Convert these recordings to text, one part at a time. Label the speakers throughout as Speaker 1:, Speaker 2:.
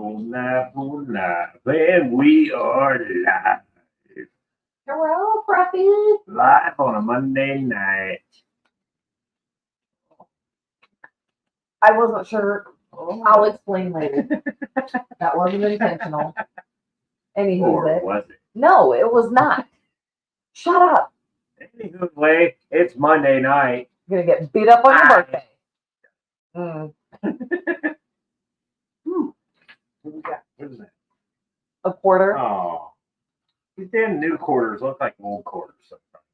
Speaker 1: And we are live.
Speaker 2: Hello, Bruffy.
Speaker 1: Live on a Monday night.
Speaker 2: I wasn't sure. I'll explain later. That wasn't intentional. Anywho,
Speaker 1: Or was it?
Speaker 2: No, it was not. Shut up.
Speaker 1: Anyway, it's Monday night.
Speaker 2: You're gonna get beat up on your birthday.
Speaker 1: What we got? What is that?
Speaker 2: A quarter.
Speaker 1: Oh, these damn new quarters look like old quarters sometimes.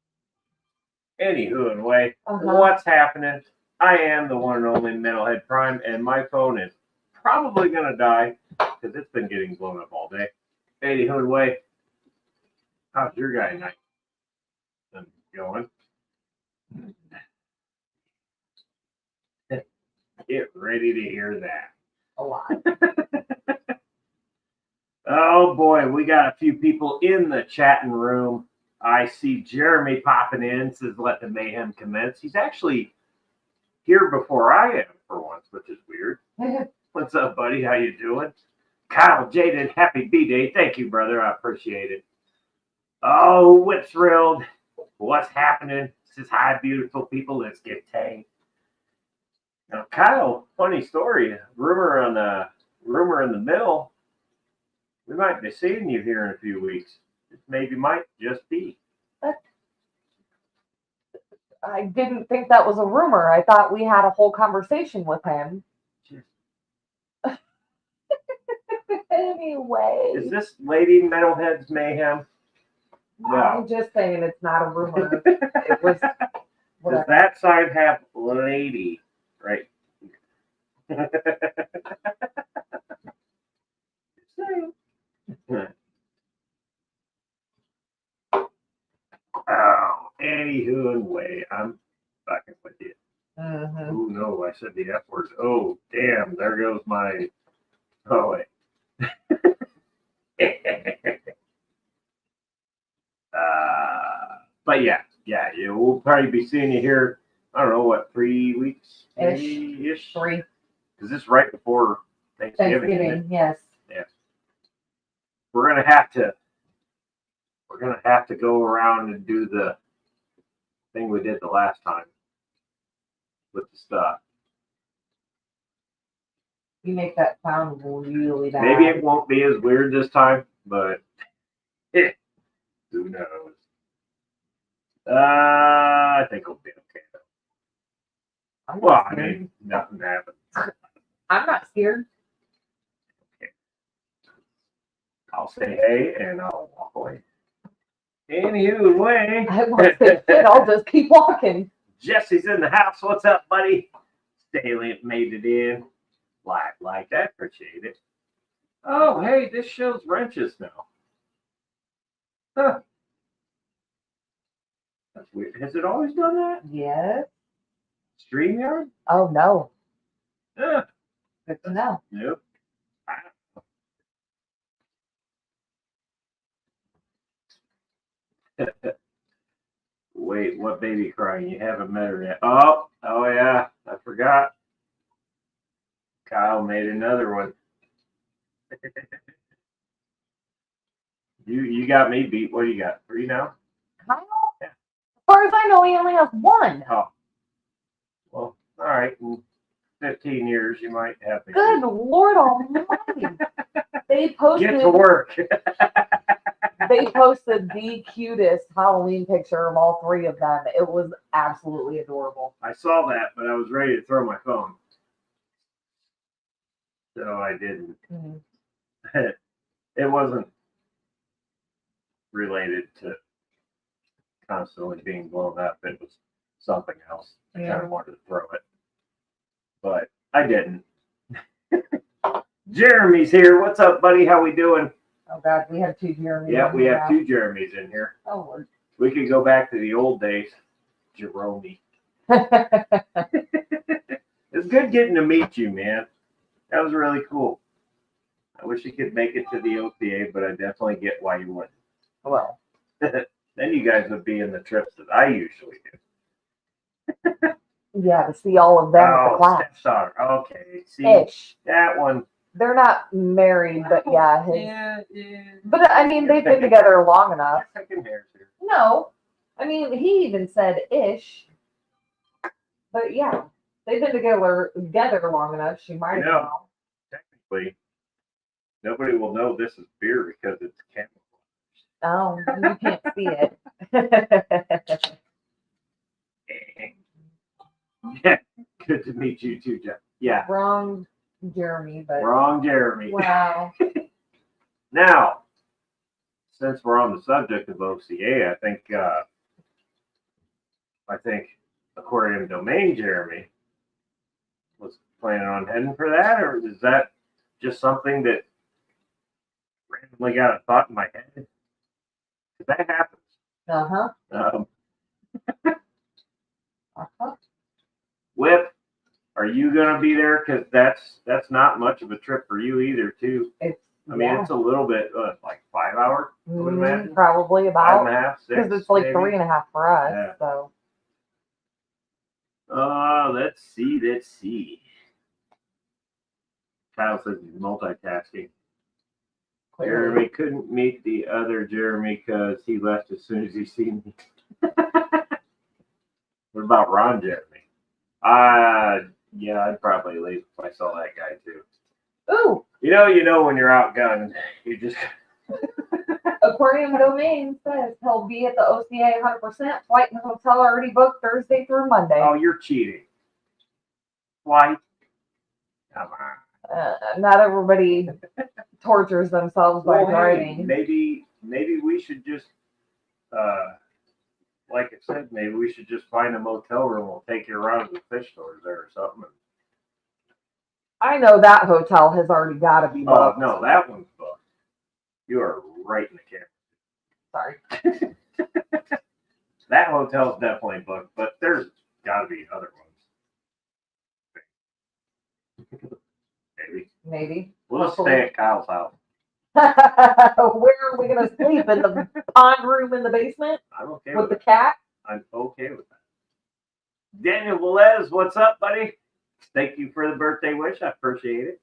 Speaker 1: Anyway, what's happening? I am the one and only Metalhead Prime, and my phone is probably gonna die because it's been getting blown up all day. Anyway, how's your guy night going? Get ready to hear that.
Speaker 2: A lot.
Speaker 1: Oh boy, we got a few people in the chatting room. I see Jeremy popping in, says let the mayhem commence. He's actually here before I am for once, which is weird. What's up, buddy? How you doing? Kyle Jaded, happy B-Day. Thank you, brother. I appreciate it. Oh, Whip Thrilled. What's happening? Says hi, beautiful people. Let's get tagged. Now, Kyle, funny story. Rumor in the mill. We might be seeing you here in a few weeks. It maybe might just be.
Speaker 2: I didn't think that was a rumor. I thought we had a whole conversation with him. Anyway.
Speaker 1: Is this Lady Metalhead's Mayhem?
Speaker 2: No. I'm just saying it's not a rumor. It was.
Speaker 1: Does that sign have lady right? Oh, anyway, I'm fucking with you. Oh no, I said the F word. Oh, damn, there goes my. Oh wait. But yeah, we'll probably be seeing you here. I don't know what, 3 weeks ish.
Speaker 2: 3.
Speaker 1: Because this is right before Thanksgiving.
Speaker 2: Yes.
Speaker 1: Yes. We're gonna have to go around and do the thing we did the last time with the stuff.
Speaker 2: You make that sound really bad.
Speaker 1: Maybe it won't be as weird this time, but who knows? I think it'll be okay though. Well, I mean, nothing happens.
Speaker 2: I'm not scared.
Speaker 1: Okay. I'll say hey and I'll walk away. Anyway.
Speaker 2: I won't say shit. I'll just keep walking.
Speaker 1: Jesse's in the house. What's up, buddy? Staley made it in. Like that. Appreciate it. Oh, hey, this shows wrenches now. Huh. That's weird. Has it always done that?
Speaker 2: Yes.
Speaker 1: StreamYard?
Speaker 2: Oh, no.
Speaker 1: Yeah.
Speaker 2: Good to know.
Speaker 1: Nope. Wait, what baby crying? You haven't met her yet. Oh yeah, I forgot. Kyle made another one. You got me beat. What do you got? 3 now?
Speaker 2: Kyle? Yeah. As far as I know, he only has 1.
Speaker 1: Oh. Well, all right. In 15 years, you might have me.
Speaker 2: Good Lord Almighty. They posted.
Speaker 1: Get to work.
Speaker 2: They posted the cutest Halloween picture of all 3 of them. It was absolutely adorable.
Speaker 1: I saw that, but I was ready to throw my phone. So I didn't. It wasn't related to constantly being blown up. It was something else. I kind of wanted to throw it. But I didn't. Jeremy's here. What's up, buddy? How we doing?
Speaker 2: Oh, God, we have 2 Jeremys.
Speaker 1: Yeah, we have 2 Jeremys in here.
Speaker 2: Oh, Lord.
Speaker 1: We could go back to the old days. Jerome. It's good getting to meet you, man. That was really cool. I wish you could make it to the OPA, but I definitely get why you wouldn't.
Speaker 2: Well.
Speaker 1: Then you guys would be in the trips that I usually do.
Speaker 2: Yeah, to see all of them at the class.
Speaker 1: Stepdaughter. Okay. See,
Speaker 2: Ish.
Speaker 1: that one
Speaker 2: They're not married, but yeah.
Speaker 1: Yeah.
Speaker 2: But I mean, they've been together long enough.
Speaker 1: Second hairs here.
Speaker 2: No, I mean, he even said ish. But yeah, they've been together long enough. She might as well.
Speaker 1: Technically, nobody will know this is beer because it's camouflage.
Speaker 2: Oh, you can't see it.
Speaker 1: Yeah, good to meet you too, Jeff. Yeah.
Speaker 2: Wrong Jeremy, but
Speaker 1: Wrong Jeremy.
Speaker 2: wow.
Speaker 1: Now, since we're on the subject of OCA, I think Aquarium Domain Jeremy was planning on heading for that, or is that just something that randomly got a thought in my head? Because that happens. Whip, are you gonna be there? Because that's not much of a trip for you either, too. It's a little bit like 5 hours. I would imagine.
Speaker 2: Probably about
Speaker 1: 5.5, 6.
Speaker 2: because it's like
Speaker 1: maybe.
Speaker 2: 3.5 for us.
Speaker 1: Yeah.
Speaker 2: So.
Speaker 1: Let's see. Kyle says he's multitasking. Jeremy couldn't meet the other Jeremy because he left as soon as he seen me. What about Ron Jeremy? Yeah, I'd probably leave if I saw that guy too.
Speaker 2: Ooh.
Speaker 1: You know when you're outgunned, you just.
Speaker 2: Aquarium Domain says he'll be at the OCA 100%. Flight and hotel already booked Thursday through Monday.
Speaker 1: Oh, you're cheating. Flight? Come on.
Speaker 2: Not everybody tortures themselves by driving.
Speaker 1: Maybe we should just, like I said, maybe we should just find a motel room. We'll take you around to the fish stores there or something.
Speaker 2: I know that hotel has already got to be booked.
Speaker 1: Oh, no, that one's booked. You are right in the camera.
Speaker 2: Sorry.
Speaker 1: That hotel's definitely booked, but there's got to be other ones.
Speaker 2: Maybe.
Speaker 1: We'll just stay at Kyle's house.
Speaker 2: Where are we going to sleep? In the pond room in the basement?
Speaker 1: I'm okay
Speaker 2: with the cat?
Speaker 1: I'm okay with that. Daniel Velez, what's up, buddy? Thank you for the birthday wish. I appreciate it.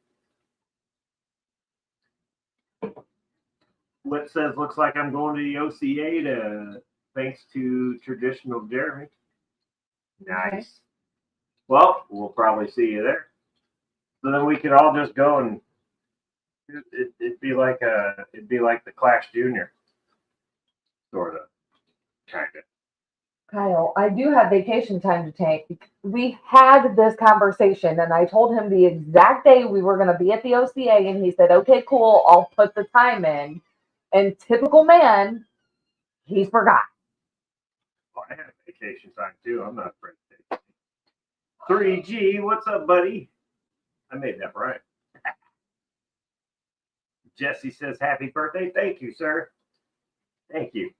Speaker 1: What says, looks like I'm going to the OCA thanks to traditional Jeremy. Nice. Okay. Well, we'll probably see you there. So then we could all just go and it'd be like the Clash Junior, sort of, kind of.
Speaker 2: Kyle, I do have vacation time to take. We had this conversation, and I told him the exact day we were going to be at the OCA, and he said, "Okay, cool, I'll put the time in." And typical man, he forgot.
Speaker 1: Well, I had vacation time too. I'm not afraid to take it. 3G, what's up, buddy? I made that right. Jesse says, happy birthday. Thank you, sir. Thank you.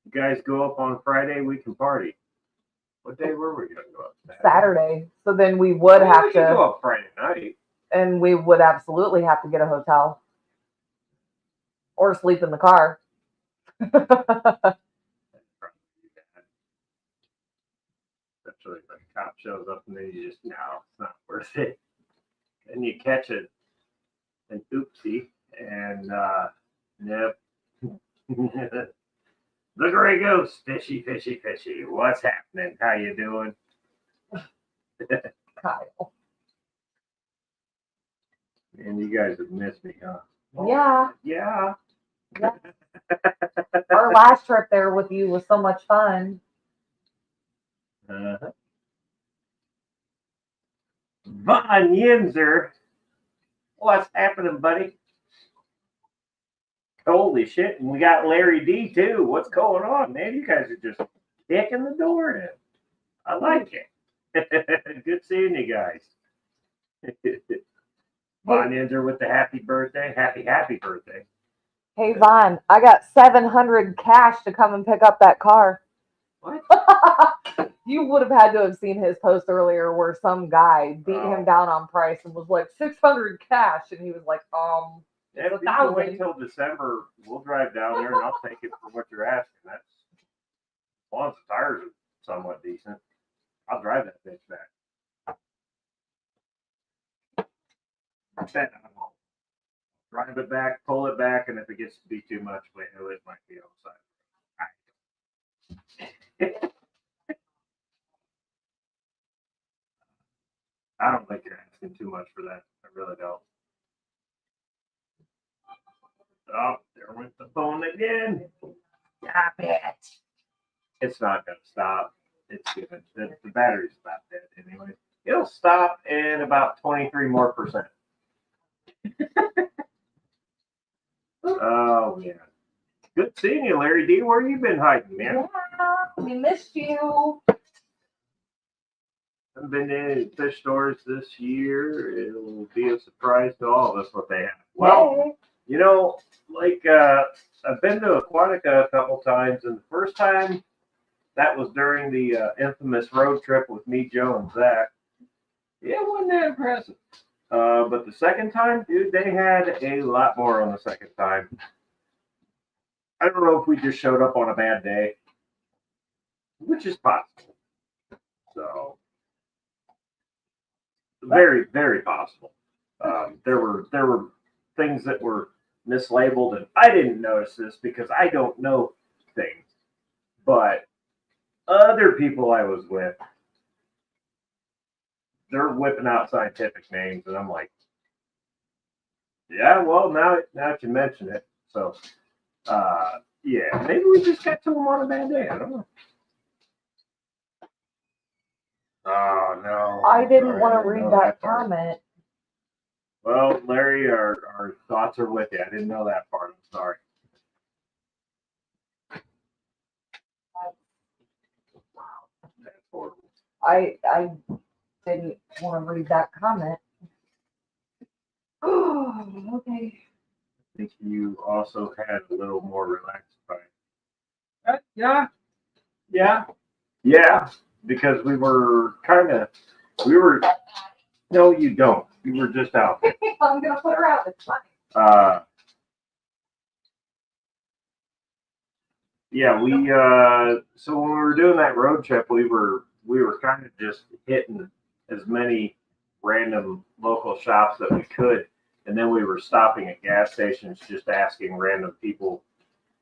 Speaker 1: You guys go up on Friday, we can party. What day were we going to go up?
Speaker 2: Saturday. So then we would have to
Speaker 1: go up Friday night.
Speaker 2: And we would absolutely have to get a hotel. Or sleep in the car.
Speaker 1: Especially if a cop shows up and then you just, no, it's not worth it. And you catch an oopsie, and nope. The gray ghost, fishy, fishy, fishy. What's happening? How you doing?
Speaker 2: Kyle.
Speaker 1: And you guys have missed me, huh?
Speaker 2: Yeah.
Speaker 1: Yeah.
Speaker 2: Our last trip there with you was so much fun.
Speaker 1: Uh-huh. Von Yinzer. What's happening, buddy? Holy shit. And we got Larry D, too. What's going on, man? You guys are just kicking the door in. I like it. Good seeing you guys. Von Yinzer with the happy birthday. Happy birthday.
Speaker 2: Hey, Vaughn, I got $700 cash to come and pick up that car.
Speaker 1: What?
Speaker 2: You would have had to have seen his post earlier where some guy beat him down on price and was like, $600 cash. And he was like,
Speaker 1: if you can wait till December, we'll drive down there and I'll take it for what you're asking. That's as long as the tires are somewhat decent. I'll drive that bitch back. Then I won't. Drive it back, pull it back, and if it gets to be too much, it might be outside. I don't think you're asking too much for that. I really don't. Oh, there went the phone again. Stop it. It's not going to stop. It's good. The battery's about dead anyway. It'll stop in about 23% more. Oh, yeah. Good seeing you, Larry D. Where you been hiding, man?
Speaker 2: Yeah, we missed you.
Speaker 1: Haven't been to any fish stores this year. It'll be a surprise to all of us what they have. Well, you know, like I've been to Aquatica a couple times, and the first time that was during the infamous road trip with me, Joe, and Zach. Yeah, it wasn't that impressive. But the second time, dude, they had a lot more on the second time. I don't know if we just showed up on a bad day, which is possible. So, very, very possible. There were things that were mislabeled, and I didn't notice this because I don't know things. But other people I was with, they're whipping out scientific names, and I'm like, yeah, well, now that you mention it, so yeah, maybe we just got to them on a bad day. I don't know. Oh no!
Speaker 2: I didn't want to read that comment.
Speaker 1: Well, Larry, our thoughts are with you. I didn't know that part. I'm sorry. That's horrible.
Speaker 2: I didn't want to read that comment. Oh, okay.
Speaker 1: I think you also had a little more relaxed vibe. Yeah. Because we were. No, you don't. You were just out.
Speaker 2: I'm gonna put her out. It's fine.
Speaker 1: Yeah, so when we were doing that road trip, we were kind of just hitting as many random local shops that we could, and then we were stopping at gas stations, just asking random people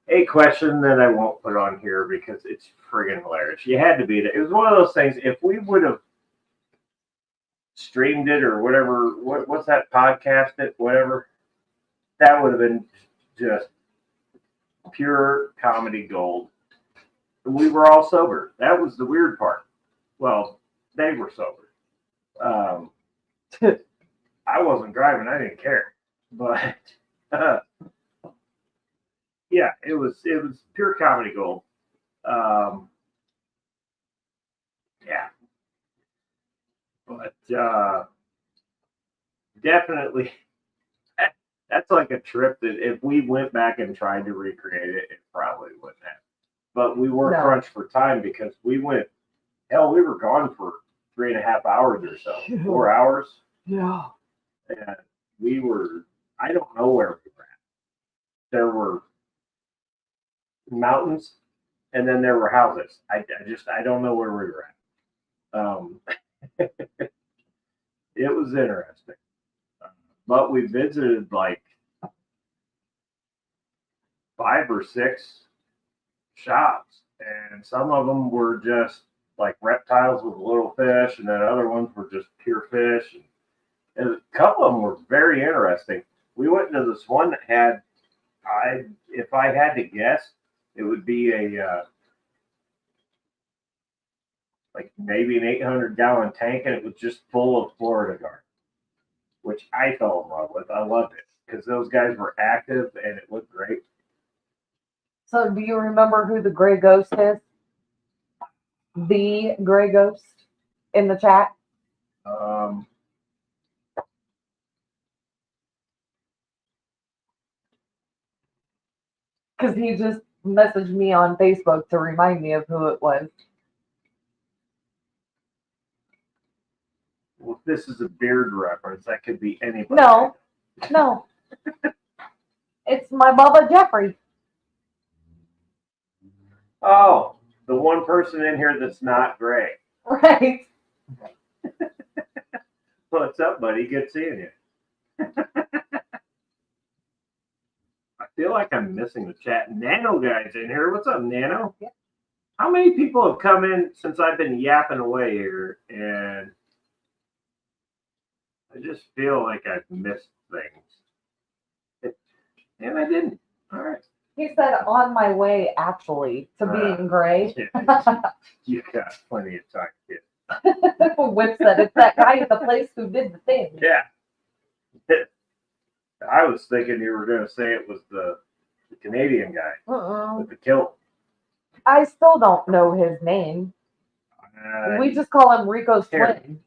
Speaker 1: a question that I won't put on here because it's friggin' hilarious. You had to be there. It was one of those things. If we would have streamed it or whatever, what's that podcast? Whatever, that would have been just pure comedy gold. We were all sober. That was the weird part. Well, they were sober. I wasn't driving. I didn't care. But yeah, it was pure comedy gold. Yeah, but definitely. That's like a trip that if we went back and tried to recreate it, it probably wouldn't have. But we were crunched for time because we were gone for 3.5 hours or so, 4 hours.
Speaker 2: Yeah.
Speaker 1: And I don't know where we were at. There were mountains and then there were houses. I don't know where we were at. It was interesting. But we visited like 5 or 6 shops, and some of them were just like reptiles with little fish, and then other ones were just pure fish. And a couple of them were very interesting. We went to this one that had, if I had to guess, it would be a like maybe an 800-gallon tank, and it was just full of Florida garden, which I fell in love with. I loved it because those guys were active and it looked great.
Speaker 2: So, do you remember who the gray ghost is? The gray ghost in the chat? Because he just messaged me on Facebook to remind me of who it was.
Speaker 1: Well, if this is a beard reference, that could be anybody.
Speaker 2: No. It's my Bubba Jeffrey.
Speaker 1: Oh, the one person in here that's not gray.
Speaker 2: Right.
Speaker 1: What's up, buddy? Good seeing you. I feel like I'm missing the chat. Nano guy's in here. What's up, Nano?
Speaker 2: Yeah.
Speaker 1: How many people have come in since I've been yapping away here? And I just feel like I've missed things. And I didn't. All right.
Speaker 2: He said, on my way, actually, to being gray.
Speaker 1: You got plenty of time, kid.
Speaker 2: Whip said, it's that guy at the place who did the thing.
Speaker 1: Yeah. I was thinking you were going to say it was the Canadian guy with the kilt.
Speaker 2: I still don't know his name. We just call him Rico's twin.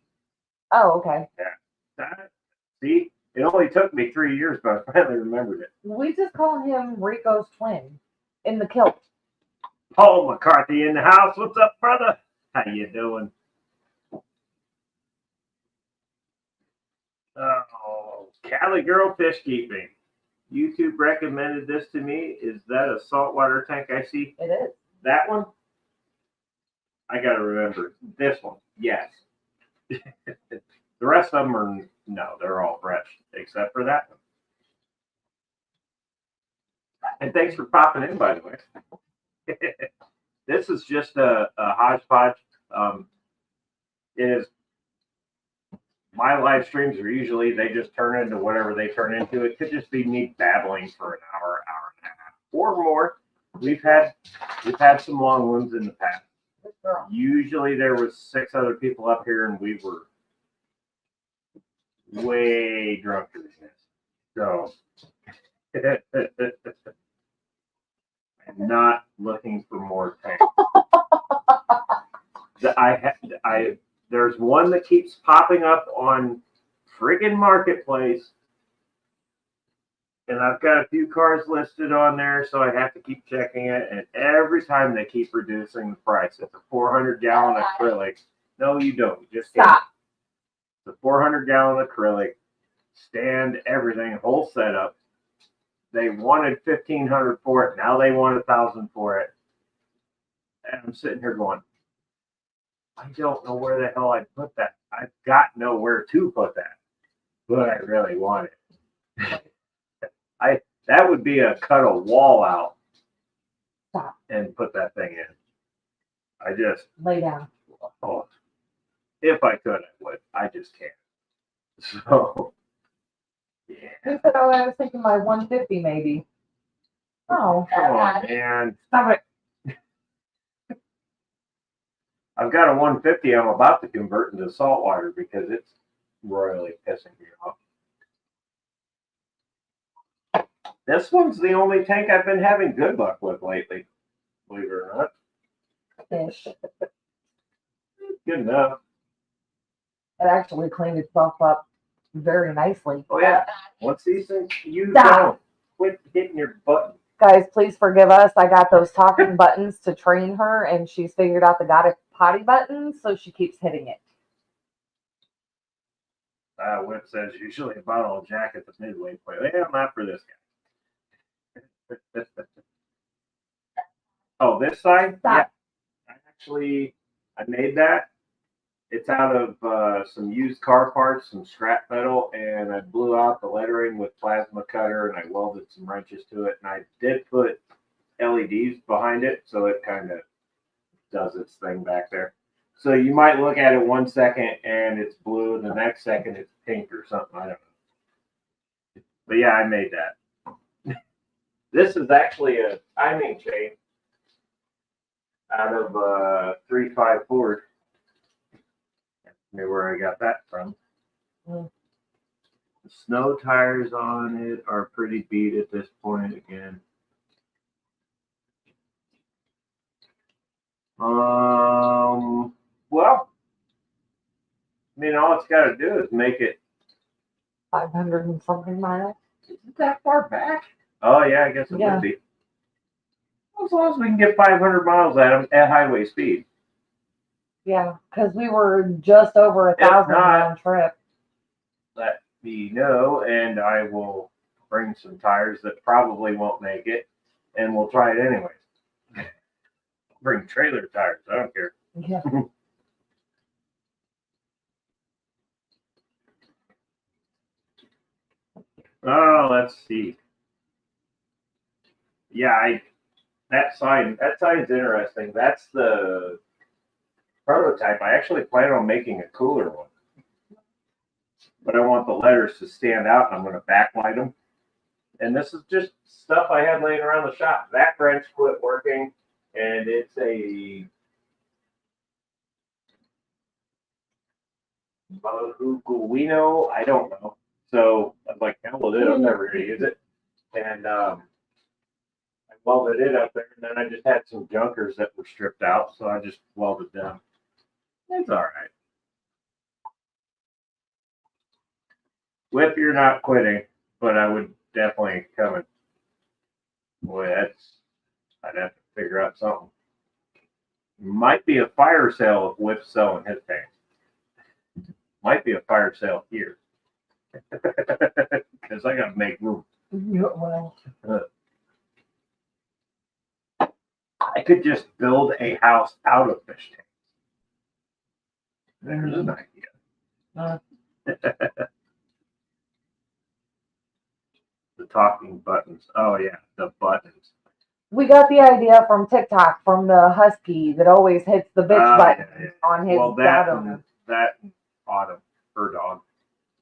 Speaker 2: Oh, okay.
Speaker 1: Yeah. See, it only took me 3 years, but I finally remembered it.
Speaker 2: We just call him Rico's twin in the kilt.
Speaker 1: Paul McCarthy in the house. What's up, brother? How you doing? Oh, Cali Girl Fish Keeping. YouTube recommended this to me. Is that a saltwater tank I see?
Speaker 2: It is.
Speaker 1: That one? I got to remember. This one, yes. The rest of them are, no, they're all fresh, except for that one. And thanks for popping in, by the way. This is just a hodgepodge. It is, my live streams are usually, they just turn into whatever they turn into. It could just be me babbling for an hour, hour and a half, or more. We've had some long ones in the past. Usually there was 6 other people up here, and we were way drunker than this. So I'm not looking for more tanks. There's one that keeps popping up on friggin' Marketplace, and I've got a few cars listed on there, so I have to keep checking it. And every time they keep reducing the price. It's a 400-gallon acrylic. No, you don't. You just
Speaker 2: stop.
Speaker 1: It's a 400-gallon acrylic, stand, everything, whole setup. They wanted $1,500 for it. Now they want $1,000 for it. And I'm sitting here going, I don't know where the hell I put that. I've got nowhere to put that, but I really want it. That would be cut a wall out and put that thing in. I just
Speaker 2: lay down.
Speaker 1: Oh, if I could, I would. I just can't. So yeah.
Speaker 2: He said, "Oh, I was thinking my 150 maybe." Oh,
Speaker 1: come on, man!
Speaker 2: Stop it.
Speaker 1: I've got a 150 I'm about to convert into saltwater because it's royally pissing me off. This one's the only tank I've been having good luck with lately, believe it or not.
Speaker 2: Fish.
Speaker 1: Good enough.
Speaker 2: It actually cleaned itself up very nicely.
Speaker 1: Oh, yeah. Once these things, you
Speaker 2: Stop.
Speaker 1: don't quit hitting your button.
Speaker 2: Guys, please forgive us. I got those talking buttons to train her, and she's figured out the potty buttons, so she keeps hitting it.
Speaker 1: Whip says usually a bottle of Jack at the midway point. Yeah, not for this guy. Oh, this side?
Speaker 2: Stop.
Speaker 1: Yeah. I made that. It's out of some used car parts, some scrap metal, and I blew out the lettering with plasma cutter, and I welded some wrenches to it. And I did put LEDs behind it, so it kind of does its thing back there. So you might look at it 1 second and it's blue, and the next second it's pink or something. I don't know. But yeah, I made that. This is actually a timing chain out of 354. Maybe where I got that from. The snow tires on it are pretty beat at this point again. Well, I mean, all it's got to do is make it
Speaker 2: 500 and something miles.
Speaker 1: Isn't that far back? Oh yeah, I guess it would be. As long as we can get 500 miles at them at highway speed.
Speaker 2: Yeah, because we were just over 1,000 round trip.
Speaker 1: Let me know, and I will bring some tires that probably won't make it, and we'll try it anyways. Bring trailer tires. I don't care.
Speaker 2: Yeah.
Speaker 1: Oh, let's see. Yeah, that sign's interesting. That's the prototype. I actually plan on making a cooler one, but I want the letters to stand out, and I'm going to backlight them. And this is just stuff I had laying around the shop. That wrench quit working, and it's a Guino. I don't know. So I was like, hell with it. I'm never going to use it. And I welded it up there, and then I just had some junkers that were stripped out, so I just welded them. It's all right. Whip, you're not quitting, but I would definitely come and, boy, I'd have to figure out something. Might be a fire sale if Whip's selling his pants. Might be a fire sale here. Because I got to make room.
Speaker 2: Well,
Speaker 1: I could just build a house out of fish tanks. There's an idea. The talking buttons. Oh, yeah, the buttons.
Speaker 2: we got the idea from TikTok from the husky that always hits the bitch button on his bottom.
Speaker 1: That Autumn, her dog.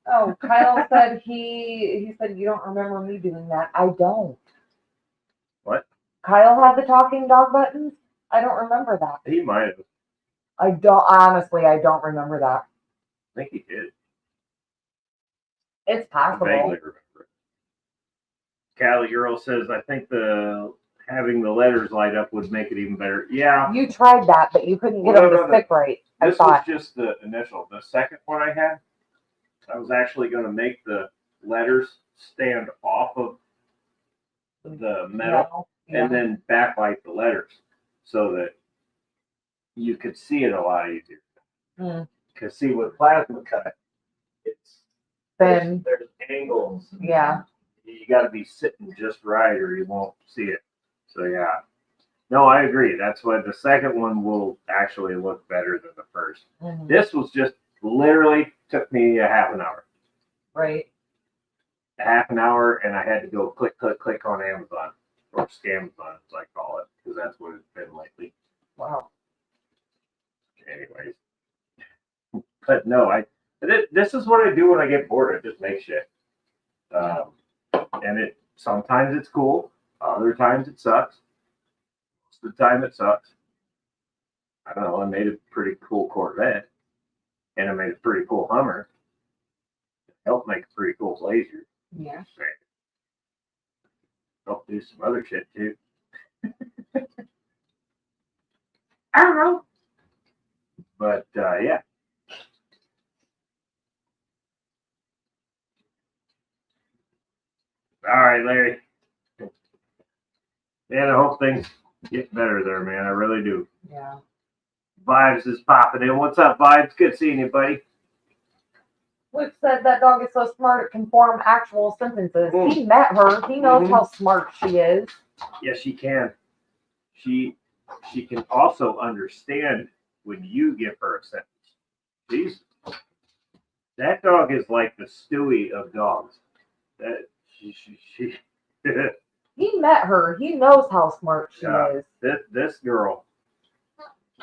Speaker 2: Oh, Kyle said he said you don't remember me doing that. I don't.
Speaker 1: What?
Speaker 2: Kyle had the talking dog buttons? I don't remember that.
Speaker 1: He might have.
Speaker 2: I don't remember that.
Speaker 1: I think he did.
Speaker 2: It's possible.
Speaker 1: I vaguely remember it. Callie Earl says, I think having the letters light up would make it even better. Yeah.
Speaker 2: You tried that, but you couldn't get them to stick right.
Speaker 1: This was just the initial. The second one I had, I was actually going to make the letters stand off of the metal and then backlight the letters so that you could see it a lot easier. Because see, with plasma cut, it's
Speaker 2: thin.
Speaker 1: There's angles.
Speaker 2: Yeah.
Speaker 1: You got to be sitting just right or you won't see it. So yeah. No, I agree. That's why the second one will actually look better than the first. This was just literally took me a half an hour.
Speaker 2: Right.
Speaker 1: A half an hour, and I had to go click on Amazon or Scamazon, as I call it, because that's what it's been lately.
Speaker 2: Wow.
Speaker 1: Anyways, but no, this is what I do when I get bored. I just make shit, and sometimes it's cool, other times it sucks. Most of the time it sucks. I don't know. I made a pretty cool Corvette, and I made a pretty cool Hummer. Helped make a pretty cool Blazer.
Speaker 2: Yeah.
Speaker 1: Helped do some other shit too. I don't know. But yeah. All right, Larry. Man, I hope things get better there, man. I really do.
Speaker 2: Yeah.
Speaker 1: Vibes is popping in. What's up, Vibes? Good seeing you, buddy.
Speaker 2: Luke said that dog is so smart it can form actual sentences. He met her. He knows how smart she is.
Speaker 1: Yes, she can. She can also understand when you give her a sentence. That dog is like the Stewie of dogs. That she
Speaker 2: He met her. He knows how smart she is.
Speaker 1: This girl,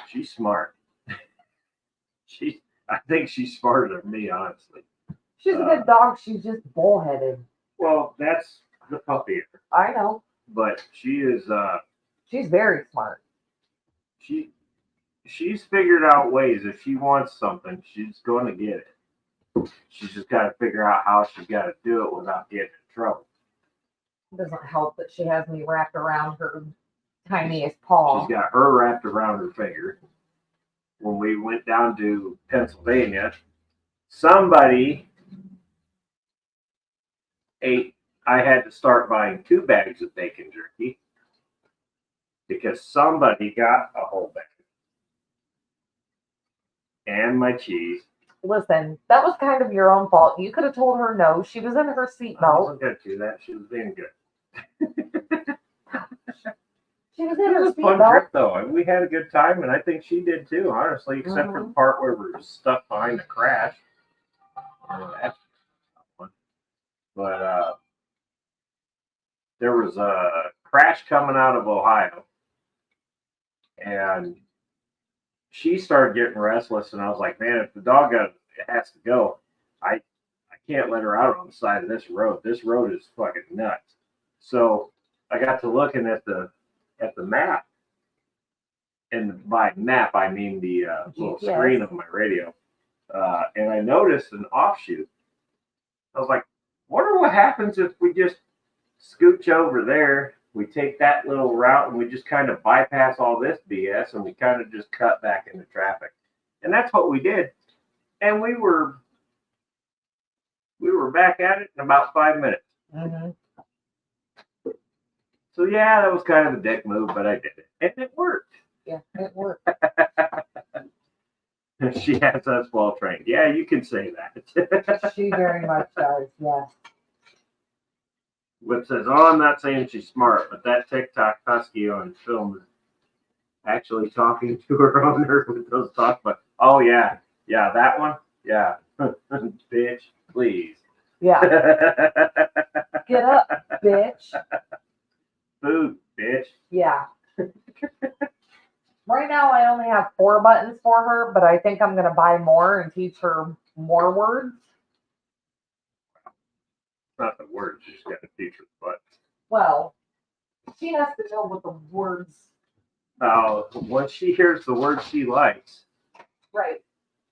Speaker 1: she's smart. I think she's smarter than me, honestly.
Speaker 2: She's a good dog. She's just bullheaded.
Speaker 1: Well, that's the puppy.
Speaker 2: I know.
Speaker 1: But she is.
Speaker 2: She's very smart.
Speaker 1: She's figured out ways. If she wants something, she's going to get it. She's just got to figure out how she's got to do it without getting in trouble.
Speaker 2: It doesn't help that she has me wrapped around her tiniest paw.
Speaker 1: She's got her wrapped around her finger. When we went down to Pennsylvania, somebody ate. I had to start buying 2 bags of bacon jerky because somebody got a whole bag. And my cheese.
Speaker 2: Listen, that was kind of your own fault. You could have told her no. She was in her seatbelt.
Speaker 1: I wasn't going to do that. She was being good.
Speaker 2: She was in her seatbelt. It was a fun
Speaker 1: trip, though. We had a good time, and I think she did too, honestly, except for the part where we were stuck behind the crash. That's fun. But there was a crash coming out of Ohio, and she started getting restless, and I was like, man, if the dog has to go, I can't let her out on the side of this road. This road is fucking nuts. So I got to looking at the map, and by map I mean the little screen of my radio, and I noticed an offshoot. I was like, wonder what happens if we just scooch over there. We take that little route and we just kind of bypass all this BS and we kind of just cut back into traffic. And that's what we did. And we were back at it in about 5 minutes.
Speaker 2: Mm-hmm.
Speaker 1: So yeah, that was kind of a dick move, but I did it. And it worked.
Speaker 2: Yeah, it worked.
Speaker 1: She has us well trained. Yeah, you can say that.
Speaker 2: She very much does, yes.
Speaker 1: Whip says, oh, I'm not saying she's smart, but that TikTok husky on film is actually talking to her owner with those talk. But oh yeah, that one, yeah, bitch, please.
Speaker 2: Yeah. Get up, bitch.
Speaker 1: Food, bitch.
Speaker 2: Yeah. Right now, I only have 4 buttons for her, but I think I'm going to buy more and teach her more words.
Speaker 1: Not the words, you just got to teach her the buttons.
Speaker 2: Well, she has to know what the words.
Speaker 1: Once she hears the words she likes,
Speaker 2: right?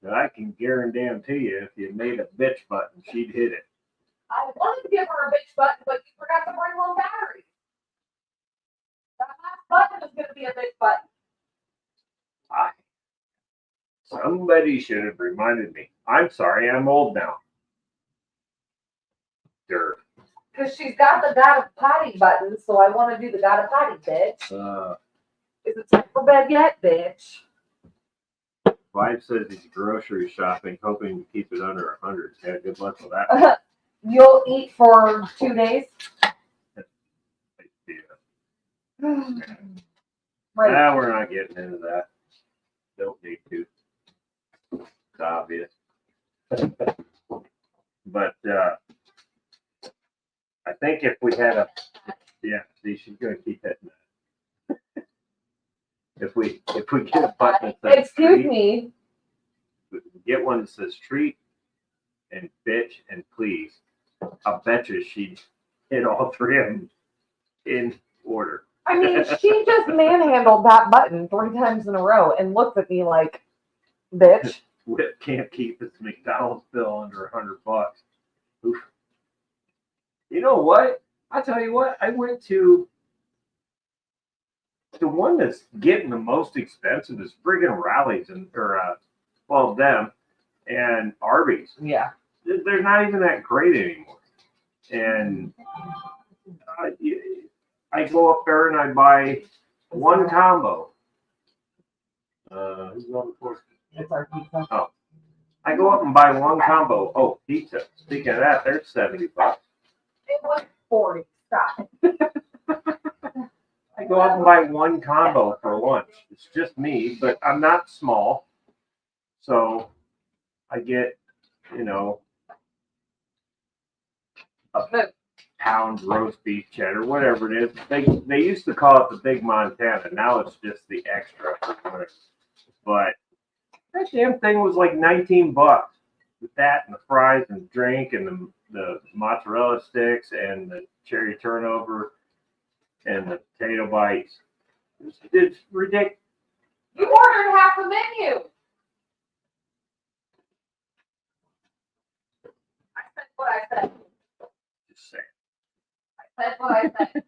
Speaker 1: Then I can guarantee you, if you made a bitch button, she'd hit it.
Speaker 2: I wanted to give her a bitch button, but you forgot to bring home batteries. That last button is going to be a bitch button.
Speaker 1: Somebody should have reminded me. I'm sorry, I'm old now. Dirt.
Speaker 2: Because she's got the gotta potty button, so I want to do the gotta potty, bitch. Is it time for bed yet, bitch?
Speaker 1: Vibe says he's grocery shopping, hoping to keep it under 100. Yeah, good luck with that.
Speaker 2: You'll eat for 2 days?
Speaker 1: Yeah.
Speaker 2: Right.
Speaker 1: Nah, we're not getting into that. Don't need to. It's obvious. But I think if we had see, she's gonna keep hitting that. If we get a button that says
Speaker 2: excuse me,
Speaker 1: get one that says treat and bitch and please, I'll bet you she'd hit all 3 of them in order.
Speaker 2: I mean, she just manhandled that button 3 times in a row and looked at me like, bitch.
Speaker 1: Whip can't keep his McDonald's bill under $100. Oof. You know what? I'll tell you what. I went to the one that's getting the most expensive is friggin' Rally's them and Arby's.
Speaker 2: Yeah.
Speaker 1: They're not even that great anymore. And I go up there and I buy one combo. Who's on the
Speaker 2: It's our pizza.
Speaker 1: Oh. I go up and buy one combo. Oh, pizza. Speaking of that, there's $70.
Speaker 2: It was 40. Stop.
Speaker 1: I go up and buy one combo for lunch. It's just me, but I'm not small. So I get, a pound roast beef cheddar, whatever it is. They used to call it the Big Montana. Now it's just the extra. But that damn thing was like $19 with that and the fries and the drink and the mozzarella sticks and the cherry turnover and the potato bites. It's ridiculous.
Speaker 2: You ordered half the menu. I said what I said.
Speaker 1: Just saying.
Speaker 2: I said what I said.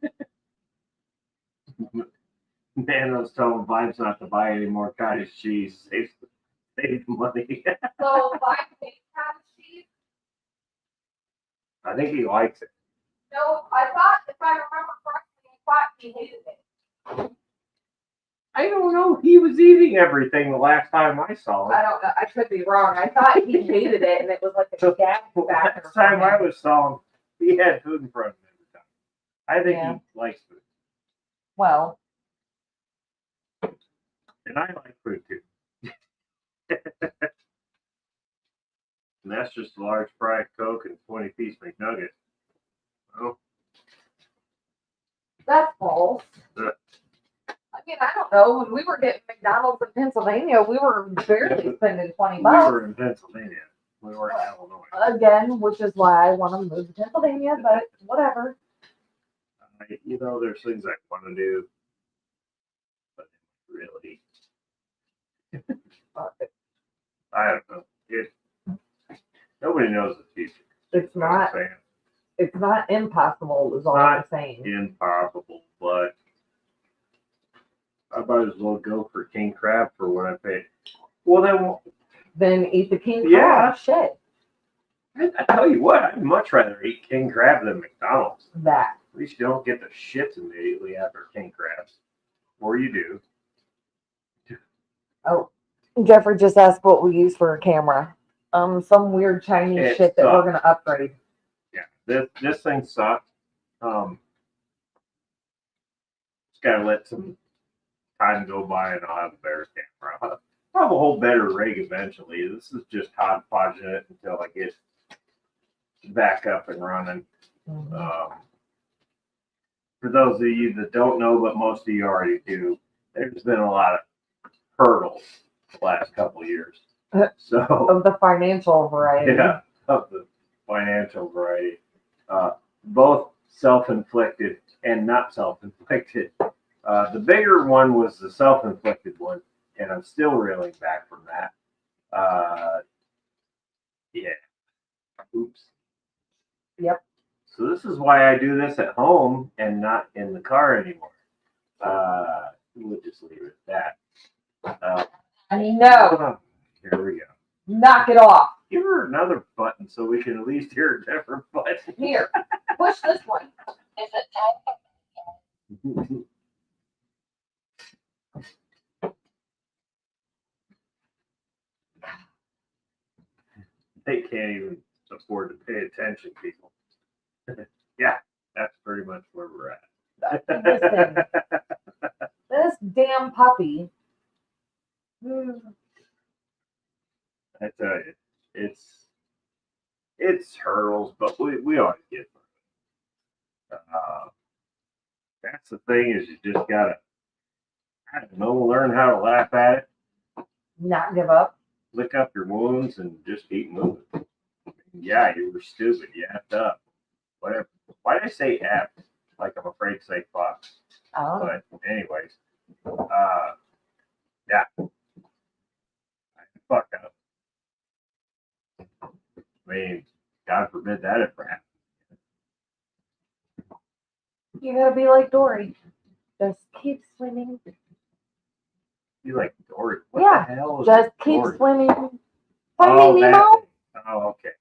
Speaker 1: Nano's telling Vibes not to buy any more cottage cheese. Save money.
Speaker 2: So, Vibes hates cottage cheese?
Speaker 1: I think he likes it.
Speaker 2: No, I thought, if I remember correctly, I thought he hated it.
Speaker 1: I don't know. He was eating everything the last time I saw him.
Speaker 2: I don't know. I could be wrong. I thought he hated it, and it was like a gag factor.
Speaker 1: Last time I saw him, he had food in front of him every time. I think he likes food.
Speaker 2: Well.
Speaker 1: And I like food too. And that's just a large fry of Coke and 20-piece McNugget. Well,
Speaker 2: That's false.
Speaker 1: Yeah.
Speaker 2: I mean, I don't know. When we were getting McDonald's in Pennsylvania, we were barely spending $20.
Speaker 1: We were in Pennsylvania. We weren't in Illinois.
Speaker 2: Again, which is why I want to move to Pennsylvania, but whatever.
Speaker 1: You know, there's things I want to do, but really, I don't know. Nobody knows the future.
Speaker 2: It's not. It's not impossible. Is all I'm saying.
Speaker 1: Impossible, but I might as well go for king crab for what I paid. Well,
Speaker 2: then eat the king crab.
Speaker 1: Yeah.
Speaker 2: Shit.
Speaker 1: I tell you what, I'd much rather eat king crab than McDonald's.
Speaker 2: That.
Speaker 1: At least you don't get the shits immediately after king crabs, or you do.
Speaker 2: Oh, Jeffrey just asked what we use for a camera. Some weird Chinese shit that we're gonna upgrade.
Speaker 1: Yeah, this thing sucked. Just gotta let some time go by, and I'll have a better camera. I'll have a whole better rig eventually. This is just hodgepodging it until I get back up and running.
Speaker 2: Mm-hmm.
Speaker 1: For those of you that don't know, but most of you already do, there's been a lot of hurdles the last couple of years. So
Speaker 2: of the financial variety.
Speaker 1: Yeah, of the financial variety. Both self-inflicted and not self-inflicted. The bigger one was the self-inflicted one, and I'm still reeling back from that. Yeah. Oops.
Speaker 2: Yep.
Speaker 1: So this is why I do this at home and not in the car anymore. We'll just leave it at that.
Speaker 2: No.
Speaker 1: Here we go.
Speaker 2: Knock it off.
Speaker 1: Give her another button so we can at least hear a different button.
Speaker 2: Here. Push this one. Is it time?
Speaker 1: They can't even afford to pay attention, people. Yeah, that's pretty much where we're at.
Speaker 2: Listen, this damn puppy.
Speaker 1: I tell you, it's hurdles, but we always get through it. That's the thing, is you just gotta, I don't know, learn how to laugh at it,
Speaker 2: Not give up.
Speaker 1: lick up your wounds, and just keep moving. Yeah, you were stupid. You effed up. Whatever. Why did I say F? Like I'm afraid to say fuck.
Speaker 2: Oh.
Speaker 1: But anyways, yeah. I fucked up. I mean, God forbid that ever happened.
Speaker 2: You gotta be like Dory. Just keep swimming.
Speaker 1: You like Dory? What the hell is
Speaker 2: just keep
Speaker 1: Dory?
Speaker 2: swimming. Finding Nemo.
Speaker 1: Oh, okay.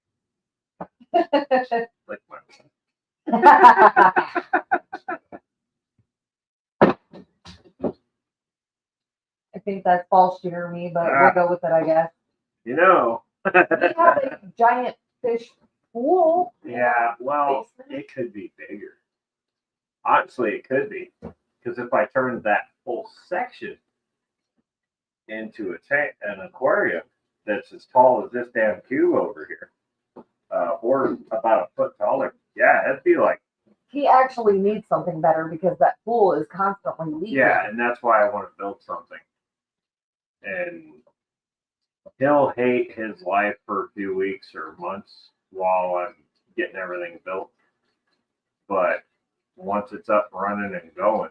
Speaker 1: Like my
Speaker 2: I think that's false, Jeremy, but we'll go with it, I guess.
Speaker 1: You know.
Speaker 2: We have a giant fish pool.
Speaker 1: Yeah, well, it could be bigger. Honestly, it could be. Because if I turned that whole section into an aquarium that's as tall as this damn cube over here, or about a foot taller, yeah, it'd be like.
Speaker 2: He actually needs something better because that pool is constantly leaking.
Speaker 1: Yeah, and that's why I want to build something. And he'll hate his life for a few weeks or months while I'm getting everything built. But once it's up running and going,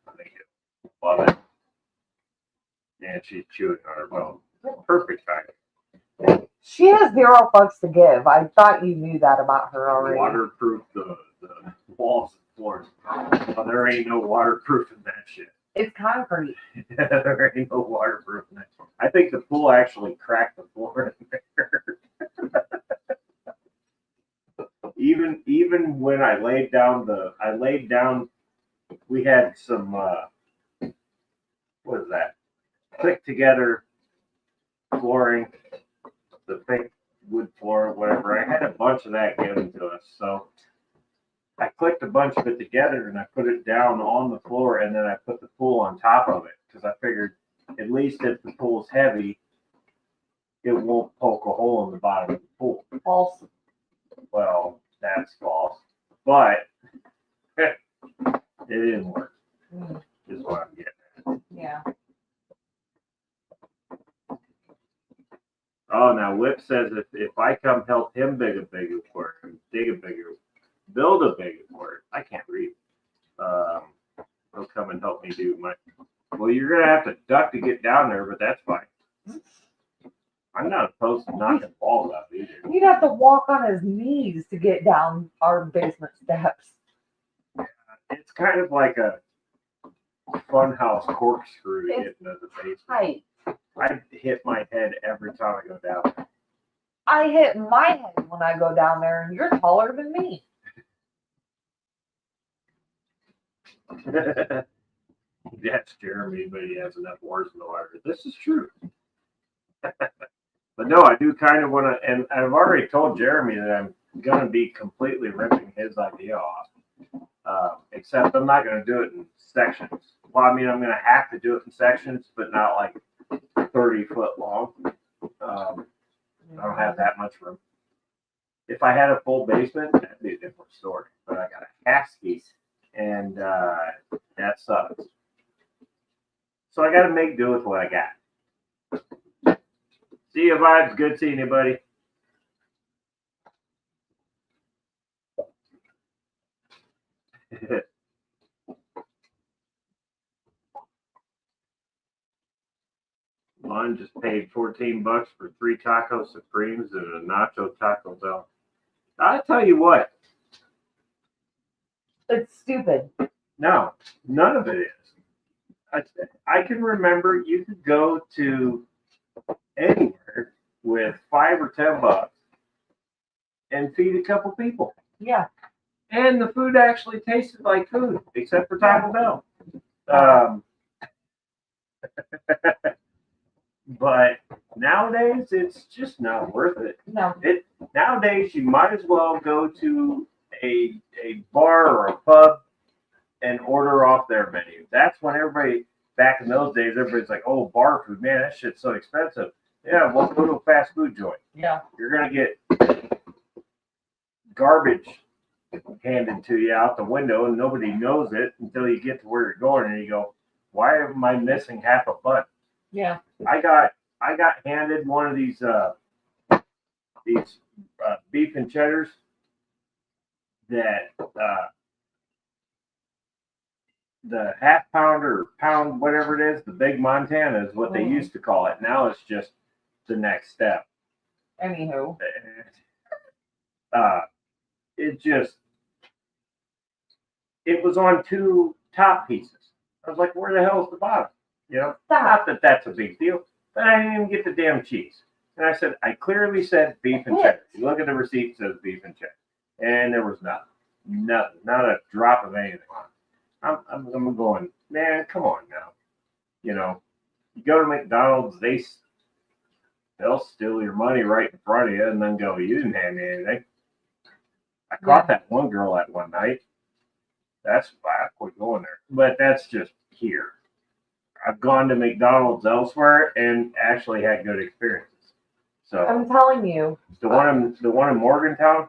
Speaker 1: I think he'll love it. And she's chewing on her bone. Perfect timing.
Speaker 2: She has 0 fucks to give. I thought you knew that about her already.
Speaker 1: Waterproof the walls and floors. Oh, there ain't no waterproof in that shit.
Speaker 2: It's concrete.
Speaker 1: There ain't no waterproof in that. I think the pool actually cracked the floor in there. Even when I laid down, we had some what is that? Click together flooring, the fake wood floor, whatever. I had a bunch of that given to us, so I clicked a bunch of it together and I put it down on the floor, and then I put the pool on top of it because I figured at least if the pool's heavy, it won't poke a hole in the bottom of the pool.
Speaker 2: False.
Speaker 1: Well, that's false, but it It didn't work.
Speaker 2: Mm,
Speaker 1: Is what I'm getting.
Speaker 2: yeah.
Speaker 1: Oh, now Whip says if I come help him dig a bigger court, build a bigger court. I can't read. He'll come and help me do my. Well, you're gonna have to duck to get down there, but that's fine. I'm not opposed to knocking balls out either.
Speaker 2: He'd have to walk on his knees to get down our basement steps.
Speaker 1: It's kind of like a funhouse corkscrew to
Speaker 2: It's
Speaker 1: get into the basement.
Speaker 2: Height.
Speaker 1: I hit my head every time I go down
Speaker 2: I hit my head when I go down there, and you're taller than me.
Speaker 1: there. That's Jeremy, but he has enough oars in the water. This is true. But no, I do kind of want to, and I've already told Jeremy that I'm going to be completely ripping his idea off. Except I'm not going to do it in sections. Well, I mean, I'm going to have to do it in sections, but not like 30-foot long. I don't have that much room. If I had a full basement, that'd be a different story. But I got a Husky, and that sucks. So I got to make do with what I got. See you, Vibes. Good seeing you, buddy. Lon just paid $14 for 3 Taco Supremes and a Nacho Taco Bell. I tell you what.
Speaker 2: It's stupid.
Speaker 1: No, none of it is. I can remember you could go to anywhere with $5 or $10 and feed a couple people.
Speaker 2: Yeah.
Speaker 1: And the food actually tasted like food, except for Taco Bell. But nowadays, it's just not worth it.
Speaker 2: No.
Speaker 1: Nowadays, you might as well go to a bar or a pub and order off their menu. That's when everybody, back in those days, everybody's like, oh, bar food, man, that shit's so expensive. Yeah, well, go to a fast food joint.
Speaker 2: Yeah.
Speaker 1: You're going to get garbage handed to you out the window, and nobody knows it until you get to where you're going, and you go, why am I missing half a bun?
Speaker 2: Yeah.
Speaker 1: I got handed one of these beef and cheddars that the half pound or pound, whatever it is, the big Montana is what they used to call it. Now it's just the next step.
Speaker 2: Anywho.
Speaker 1: It was on 2 top pieces. I was like, where the hell is the bottom? You know, not that that's a big deal, but I didn't even get the damn cheese. And I said, I clearly said beef and cheddar. You look at the receipt, it says beef and cheddar. And there was nothing, not a drop of anything on it. I'm going, man, come on now. You know, you go to McDonald's, they'll steal your money right in front of you and then go, you didn't hand me anything. I caught that one girl that one night. That's why I quit going there. But that's just here. I've gone to McDonald's elsewhere and actually had good experiences. So
Speaker 2: I'm telling you.
Speaker 1: the one in Morgantown.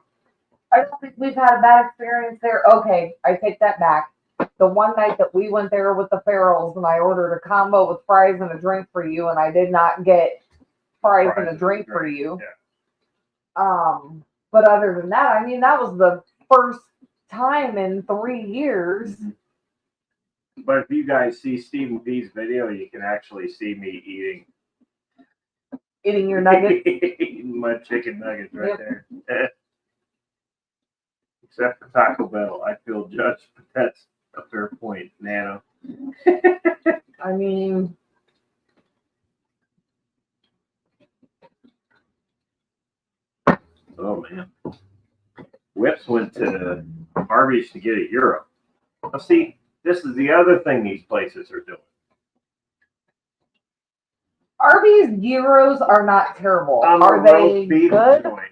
Speaker 2: I don't think we've had a bad experience there. Okay, I take that back. The one night that we went there with the Farrells and I ordered a combo with fries and a drink for you, and I did not get fries and a drink for you.
Speaker 1: Yeah.
Speaker 2: But other than that, I mean, that was the first time in 3 years.
Speaker 1: Mm-hmm. But if you guys see Stephen P's video, you can actually see me
Speaker 2: eating your nuggets.
Speaker 1: eating my chicken nuggets right there. Except for Taco Bell, I feel judged, but that's a fair point, Nano.
Speaker 2: I mean,
Speaker 1: oh man, Whips went to Arby's to get a gyro. Now see, this is the other thing these places are doing.
Speaker 2: Arby's gyros are not terrible.
Speaker 1: Are
Speaker 2: they good?
Speaker 1: Joint.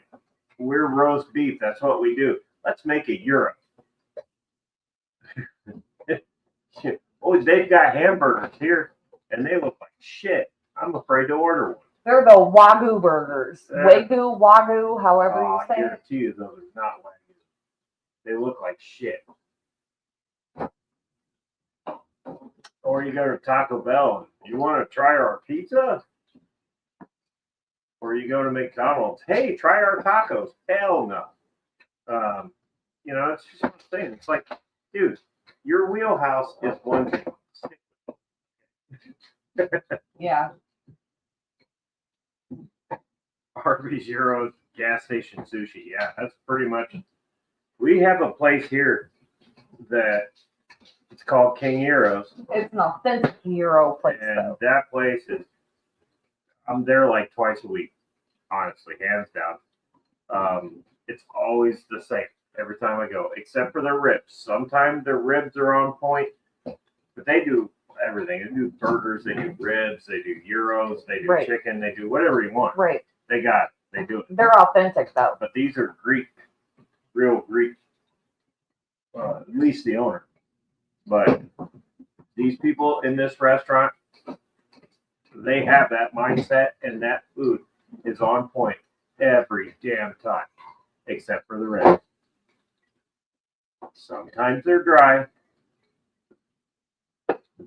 Speaker 1: We're roast beef. That's what we do. Let's make a gyro. Oh, they've got hamburgers here, and they look like shit. I'm afraid to order one.
Speaker 2: They're the Wagyu burgers. Wagyu, however you say it.
Speaker 1: I guarantee you those are not Wagyu. They look like shit. Or you go to Taco Bell and you want to try our pizza? Or you go to McDonald's, hey, try our tacos. Hell no. It's just what I'm saying. It's like, dude, your wheelhouse is one thing.
Speaker 2: Yeah.
Speaker 1: Arby's, Euros, gas station sushi. Yeah, that's pretty much. We have a place here that it's called King Euros.
Speaker 2: It's an authentic Euro place,
Speaker 1: And
Speaker 2: though.
Speaker 1: that place is, I'm there like twice a week, honestly, hands down. It's always the same every time I go, except for their ribs. Sometimes their ribs are on point, but they do everything. They do burgers, they do ribs, they do Euros, they do chicken, they do whatever you want.
Speaker 2: Right.
Speaker 1: They got it. They do it.
Speaker 2: They're authentic, though.
Speaker 1: But these are Greek, real Greek, at least the owner. But these people in this restaurant, they have that mindset, and that food is on point every damn time, except for the ribs. Sometimes they're dry,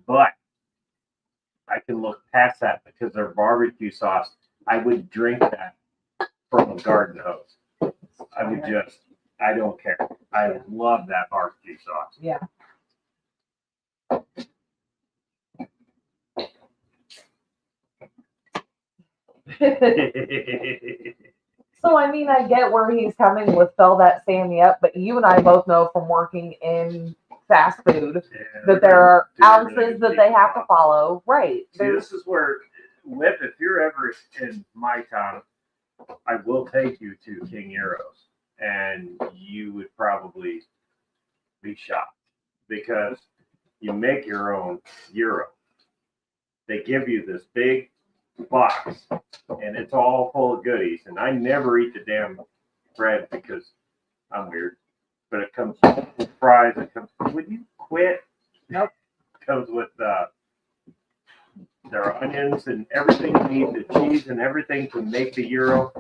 Speaker 1: but I can look past that because their barbecue sauce, I would drink that from a garden hose. I don't care. I love that barbecue sauce.
Speaker 2: Yeah. So, I mean, I get where he's coming with fill that Sammy up, but you and I both know from working in fast food that there are ounces that they have to follow. Right.
Speaker 1: See, this is where, if you're ever in my town, I will take you to King Euros, and you would probably be shocked because you make your own Euro. They give you this big box, and it's all full of goodies. And I never eat the damn bread because I'm weird. But it comes with fries. It comes. Would you quit?
Speaker 2: Nope.
Speaker 1: It comes with their onions and everything you need, the cheese and everything to make the Euro.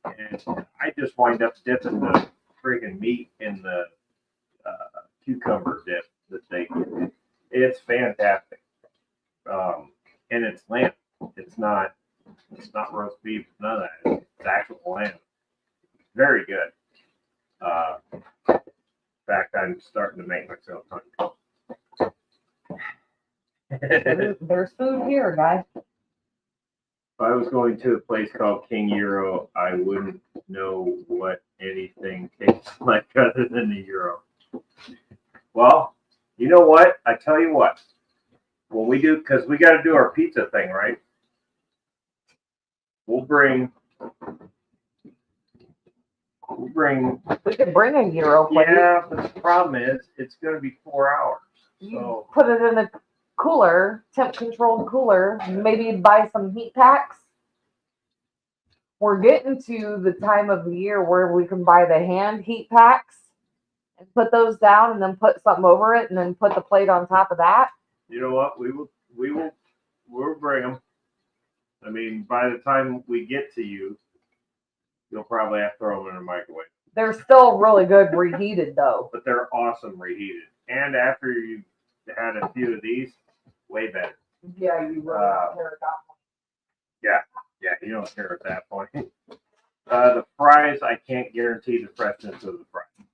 Speaker 1: And I just wind up dipping the friggin' meat in the cucumber dip that they give. It's fantastic. And it's lamb. It's not roast beef, none of that. It's actual lamb. Very good. In fact, I'm starting to make myself hungry.
Speaker 2: There's food here, guys.
Speaker 1: If I was going to a place called King Euro, I wouldn't know what anything tastes like other than the Euro. Well, you know what? I tell you what. When we do, because we got to do our pizza thing, right? We can bring.
Speaker 2: We could bring a Euro plate.
Speaker 1: Yeah, but the problem is it's going to be 4 hours. So
Speaker 2: put it in a cooler, temp-controlled cooler. Maybe buy some heat packs. We're getting to the time of the year where we can buy the hand heat packs and put those down, and then put something over it, and then put the plate on top of that.
Speaker 1: You know what? We'll bring them. I mean, by the time we get to you, you'll probably have to throw them in a microwave.
Speaker 2: They're still really good reheated, though.
Speaker 1: But they're awesome reheated. And after you've had a few of these, way better.
Speaker 2: Yeah, you really don't care at that point.
Speaker 1: Yeah, you don't care at that point. The fries, I can't guarantee the freshness of the fries.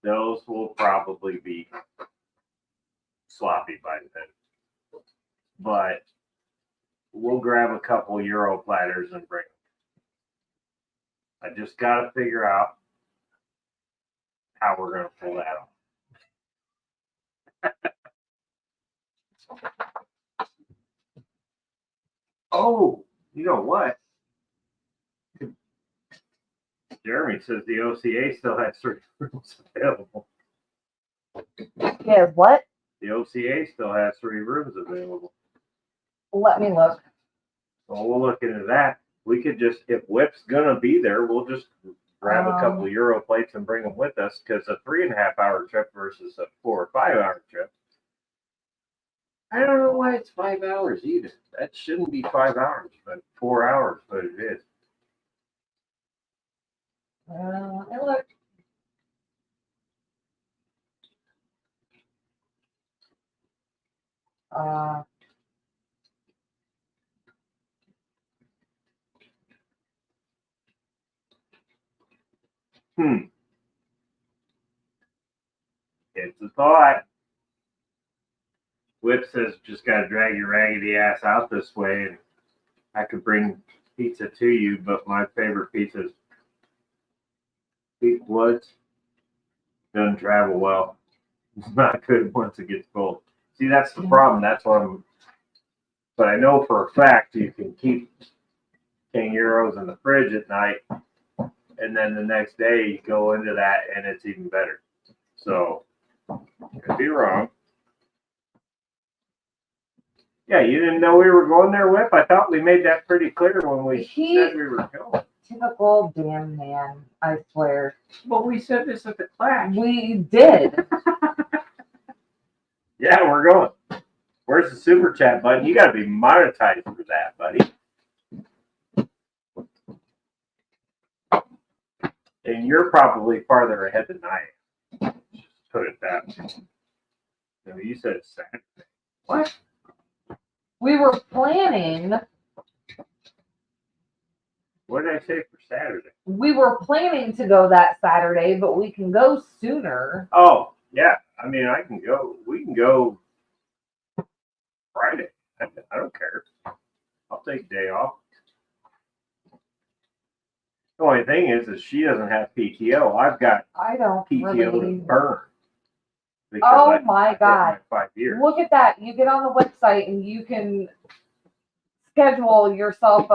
Speaker 1: Those will probably be sloppy by then. But we'll grab a couple Euro platters and bring them. I just got to figure out how we're going to pull that off. Oh, you know what? Jeremy says the OCA still has 3 rooms available.
Speaker 2: Yes, what?
Speaker 1: The OCA still has 3 rooms available.
Speaker 2: Let me look.
Speaker 1: So we'll look into that. We could just, if Whip's gonna be there, we'll just grab a couple of Euro plates and bring them with us, because a 3.5-hour trip versus a 4 or 5-hour trip. I don't know why it's 5 hours either. That shouldn't be 5 hours, but 4 hours, but it is.
Speaker 2: And look.
Speaker 1: It's a thought. Whip says just got to drag your raggedy ass out this way, and I could bring pizza to you, but my favorite pizza is Pete Woods. Doesn't travel well. It's not good once it gets cold. See, that's the problem. That's what I'm. But I know for a fact you can keep 10 euros in the fridge at night, and then the next day you go into that and it's even better. So, could be wrong. Yeah, you didn't know we were going there, Whip? I thought we made that pretty clear when we said we were going.
Speaker 2: Typical damn man, I swear.
Speaker 1: Well, we said this at the class.
Speaker 2: We did.
Speaker 1: Yeah, we're going. Where's the super chat button? You got to be monetized for that, buddy. And you're probably farther ahead than I am. Just put it that way. No, you said it's Saturday. What?
Speaker 2: We were planning.
Speaker 1: What did I say for Saturday?
Speaker 2: We were planning to go that Saturday, but we can go sooner.
Speaker 1: Oh, yeah. I mean, I can go. We can go Friday. I don't care. I'll take a day off. The only thing is she doesn't have PTO. I've got
Speaker 2: I don't
Speaker 1: PTO
Speaker 2: really.
Speaker 1: to burn.
Speaker 2: Oh my God.
Speaker 1: 5 years.
Speaker 2: Look at that. You get on the website and you can schedule yourself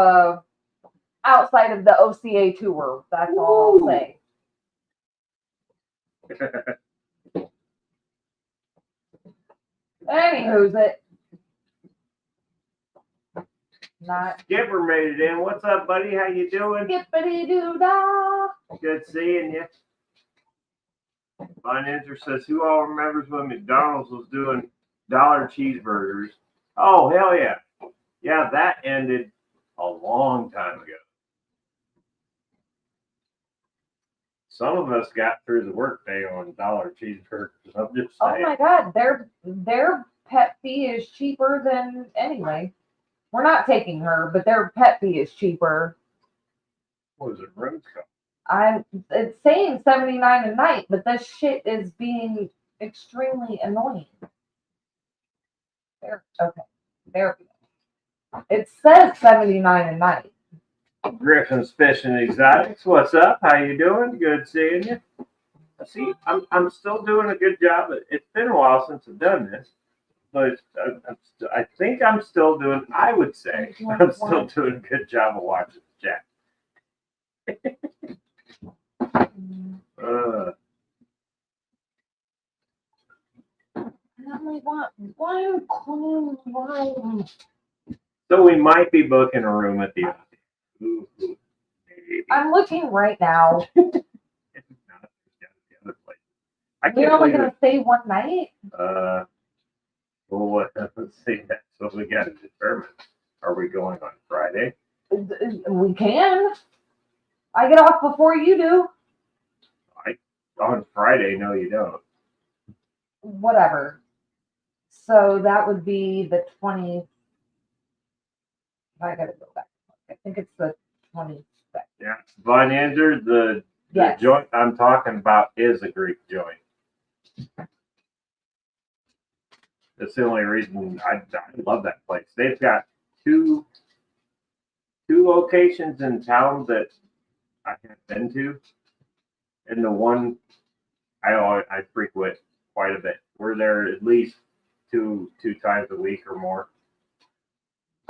Speaker 2: outside of the OCA tour. That's all I'll say. Anywho's it. Not
Speaker 1: Skipper made it in. What's up, buddy? How you doing?
Speaker 2: skippity doo dah.
Speaker 1: Good seeing you. Von Inter says, who all remembers when McDonald's was doing dollar cheeseburgers? Oh, hell yeah. Yeah, that ended a long time ago. Some of us got through the workday on dollar cheeseburgers. I'm just
Speaker 2: Oh
Speaker 1: saying.
Speaker 2: my God, their pet fee is cheaper than anyway. We're not taking her, but their pet fee is cheaper.
Speaker 1: What was it, room cost?
Speaker 2: It's saying $79 a night, but this shit is being extremely annoying. There, okay, there we go. It says $79 a night.
Speaker 1: Griffin's Fishing Exotics. What's up? How you doing? Good seeing you. See, I'm still doing a good job. It's been a while since I've done this, but I think I'm still doing. I would say I'm still doing a good job of watching the chat.
Speaker 2: I only want one clean room.
Speaker 1: So we might be booking a room at the Ooh, maybe.
Speaker 2: I'm looking right now. We're only going to stay one night?
Speaker 1: Well, what? Let's see. That's what we got to determine. Are we going on Friday?
Speaker 2: We can. I get off before you do.
Speaker 1: On Friday, no, you don't.
Speaker 2: Whatever. So that would be the 20. I got to go back. I think it's the 22nd.
Speaker 1: Yeah. Von Ander, the joint I'm talking about is a Greek joint. That's the only reason I love that place. They've got two locations in town that I have been to, and the one I frequent quite a bit. We're there at least two times a week or more.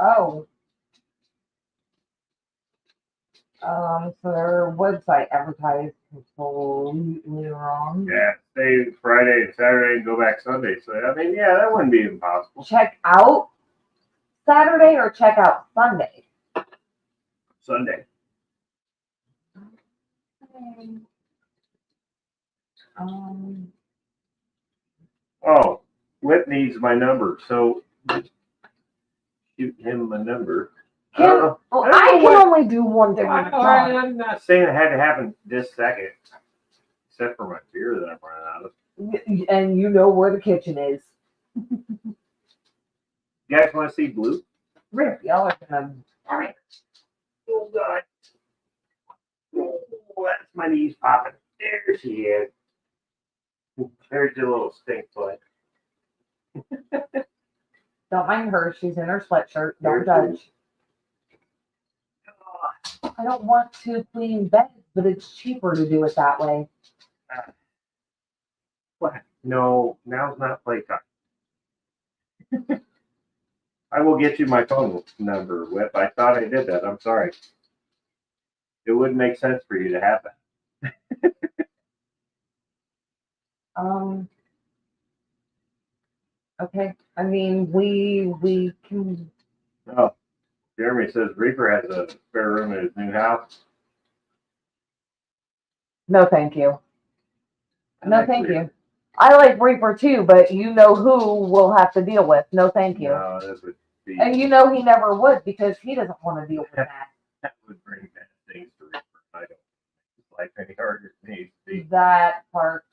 Speaker 2: Oh. So their website advertised completely wrong.
Speaker 1: Yeah, stay Friday and Saturday and go back Sunday. So I mean, yeah, that wouldn't be impossible.
Speaker 2: Check out Saturday or check out Sunday?
Speaker 1: Sunday. Oh, Whit needs my number, so shoot him my number.
Speaker 2: I can only do one thing at a time.
Speaker 1: I'm not saying it had to happen this second, except for my beer that I'm running out of.
Speaker 2: And you know where the kitchen is.
Speaker 1: You guys want to see Blue?
Speaker 2: Rip, y'all are gonna.
Speaker 1: All right. Oh, God. Oh, that's my knees popping. There she is. There's your little stink foot.
Speaker 2: Don't mind her. She's in her sweatshirt. Don't
Speaker 1: Here's
Speaker 2: judge. I don't want to clean beds, but it's cheaper to do it that way.
Speaker 1: What? No, now's not playtime. I will get you my phone number, Whip. I thought I did that. I'm sorry. It wouldn't make sense for you to have that.
Speaker 2: Okay. I mean, we can.
Speaker 1: Oh, Jeremy says Reaper has a spare room in his new house.
Speaker 2: No, thank you.
Speaker 1: I
Speaker 2: No,
Speaker 1: like
Speaker 2: thank
Speaker 1: Reaper.
Speaker 2: you. I like Reaper too, but you know who we'll have to deal with. No, thank you.
Speaker 1: No, that would be.
Speaker 2: And you know he never would because he doesn't want to deal with that.
Speaker 1: That would bring bad things to Reaper. I don't like any harder than needs to be.
Speaker 2: That part.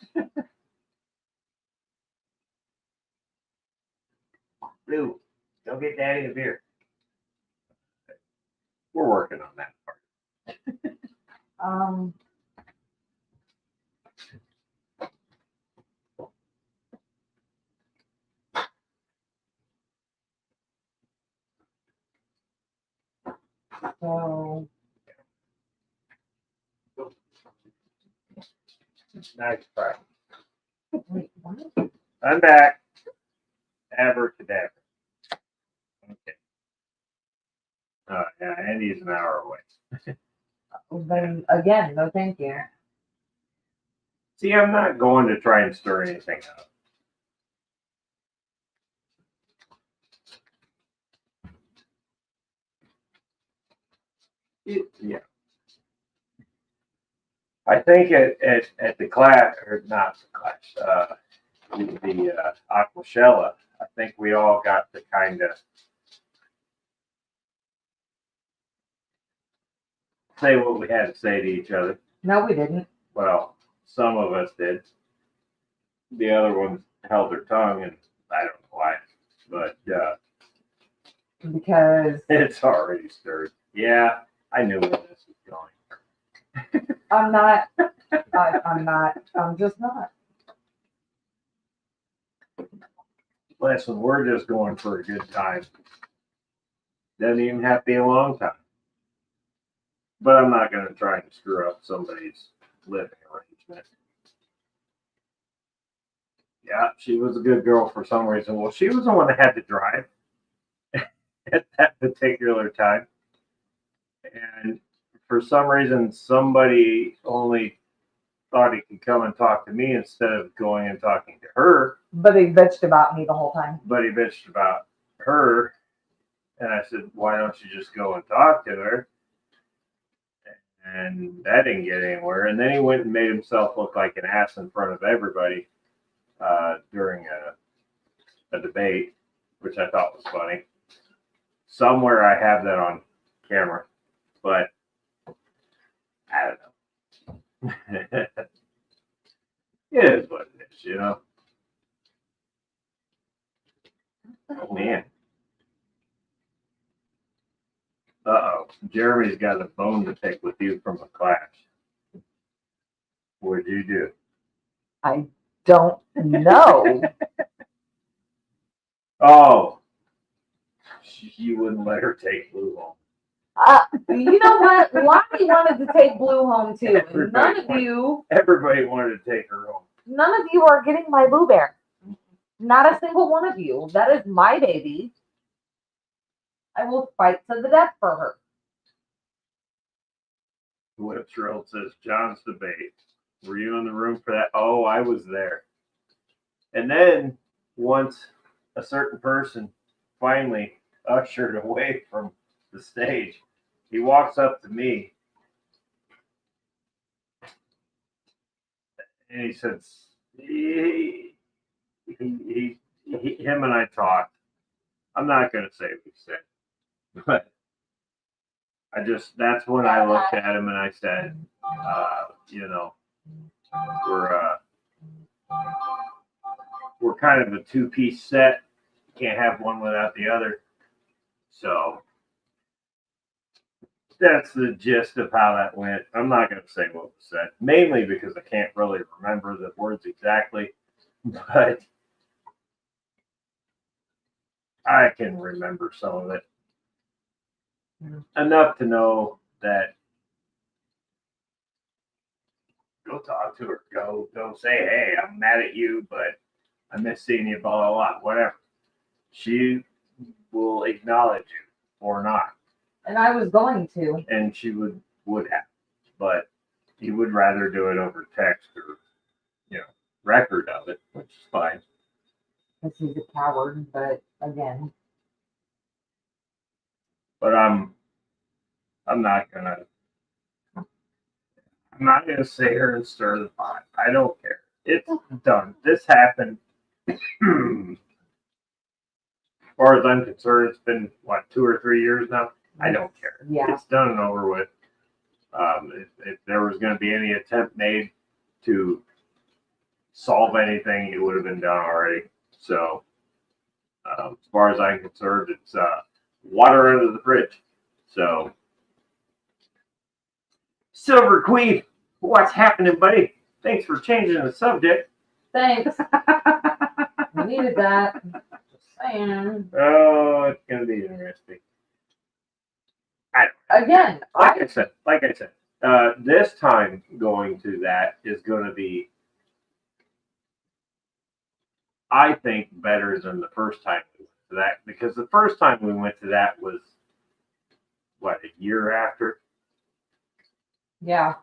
Speaker 1: Blue, go get Daddy a beer. We're working on that part.
Speaker 2: So
Speaker 1: Nice try.
Speaker 2: wait, what?
Speaker 1: I'm back. Abracadabra. Okay. Yeah, Andy's an hour away.
Speaker 2: Then again, no, thank you.
Speaker 1: See, I'm not going to try and stir anything up. Yeah. I think at the class, or not the class, the Aquashella, I think we all got to kind of say what we had to say to each other.
Speaker 2: No, we didn't.
Speaker 1: Well, some of us did. The other ones held their tongue, and I don't know why, but
Speaker 2: Because
Speaker 1: it's already stirred. Yeah, I knew where this was going.
Speaker 2: I'm not. I'm not. I'm just not.
Speaker 1: Listen, we're just going for a good time. Doesn't even have to be a long time. But I'm not going to try and screw up somebody's living arrangement. Yeah, she was a good girl for some reason. Well, she was the one that had to drive at that particular time. And for some reason, somebody only thought he could come and talk to me instead of going and talking to her.
Speaker 2: But he bitched about me the whole time.
Speaker 1: But he bitched about her. And I said, why don't you just go and talk to her? And that didn't get anywhere. And then he went and made himself look like an ass in front of everybody during a debate, which I thought was funny. Somewhere I have that on camera, but I don't know. It is what it is, you know. Oh, man. Uh-oh. Jeremy's got a bone to pick with you from a class. What'd you do?
Speaker 2: I don't know.
Speaker 1: Oh. You wouldn't let her take Blue home.
Speaker 2: You know what? Lonnie wanted to take Blue home too. And
Speaker 1: Everybody wanted to take her home.
Speaker 2: None of you are getting my Boo Bear. Not a single one of you. That is my baby. I will fight to the death for her.
Speaker 1: Whip Shrill says, John's debate. Were you in the room for that? Oh, I was there. And then once a certain person finally ushered away from the stage, he walks up to me and he says, him and I talked. I'm not going to say what he said, but that's when I looked at him and I said, you know, we're kind of a two-piece set can't have one without the other. So that's the gist of how that went. I'm not going to say what was said, mainly because I can't really remember the words exactly, but I can remember some of it. Enough to know that go talk to her. Go say, hey, I'm mad at you, but I miss seeing you, blah, blah, blah, whatever. She will acknowledge you or not.
Speaker 2: And I was going to.
Speaker 1: And she would have. But he would rather do it over text or, record of it, which is fine.
Speaker 2: Because he's a coward, but again.
Speaker 1: But I'm not gonna sit here and stir the pot. I don't care. It's done. This happened. As far as I'm concerned, it's been 2 or 3 years now. I don't care.
Speaker 2: Yeah.
Speaker 1: It's done and over with. If there was going to be any attempt made to solve anything, it would have been done already. So, as far as I'm concerned, it's water under the fridge. So, Silver Queen, what's happening, buddy? Thanks for changing the subject.
Speaker 2: Thanks. I needed that. Just saying.
Speaker 1: Oh, it's going to be interesting. Like I said, this time going to that is going to be, I think, better than the first time we went to that, because the first time we went to that was a year after?
Speaker 2: Yeah.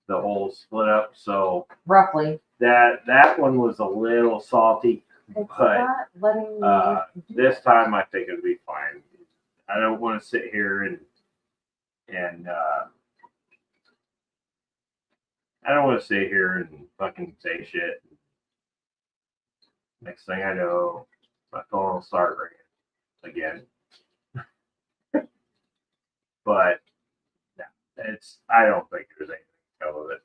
Speaker 1: The whole split up. So
Speaker 2: roughly.
Speaker 1: That one was a little salty,
Speaker 2: it's
Speaker 1: but
Speaker 2: not letting me
Speaker 1: this time I think it'll be fine. I don't want to sit here and I don't want to sit here and fucking say shit. Next thing I know, my phone will start ringing again. But no, I don't think there's anything to tell with it.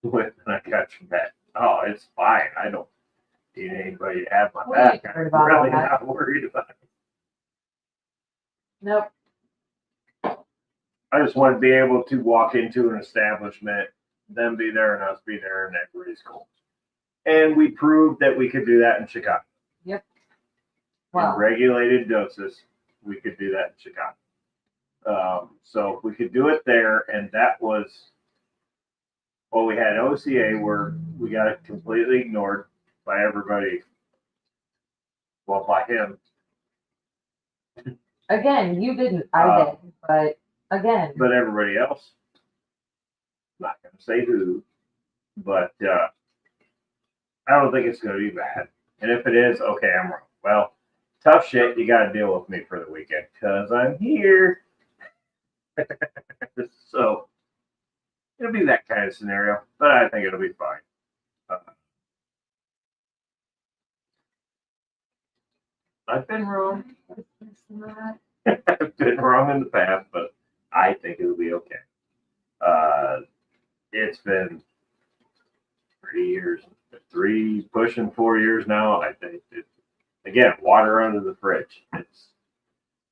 Speaker 1: When I got your back, oh, it's fine. I don't need anybody to have my back. I'm really not worried about it.
Speaker 2: Nope.
Speaker 1: I just want to be able to walk into an establishment, them be there and us be there, and everybody's cool. And we proved that we could do that in Chicago.
Speaker 2: Yep. Wow.
Speaker 1: In regulated doses, we could do that in Chicago. So we could do it there, and that was, well, we had OCA where we got it completely ignored by everybody. Well, by him.
Speaker 2: Again, you didn't. I did. But again.
Speaker 1: But everybody else, I'm not going to say who, but I don't think it's going to be bad. And if it is, okay, I'm wrong. Well, tough shit. You got to deal with me for the weekend because I'm here. So it'll be that kind of scenario, but I think it'll be fine. I've been wrong. I've been wrong in the past, but I think it'll be okay. It's been 3 years, pushing 4 years now. I think again, water under the fridge.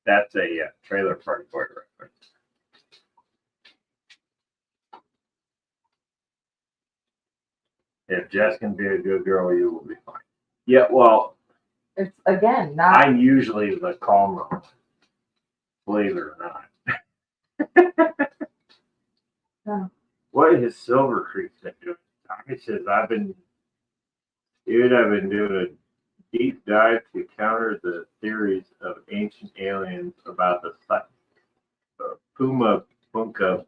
Speaker 1: That's a Trailer Park Boy reference. If Jess can be a good girl, you will be fine. Yeah, well,
Speaker 2: it's again not.
Speaker 1: I'm usually the calm one, believe it or not.
Speaker 2: No.
Speaker 1: What is Silver Creek been doing? Tommy says I've been doing a deep dive to counter the theories of ancient aliens about the Puma Bunka.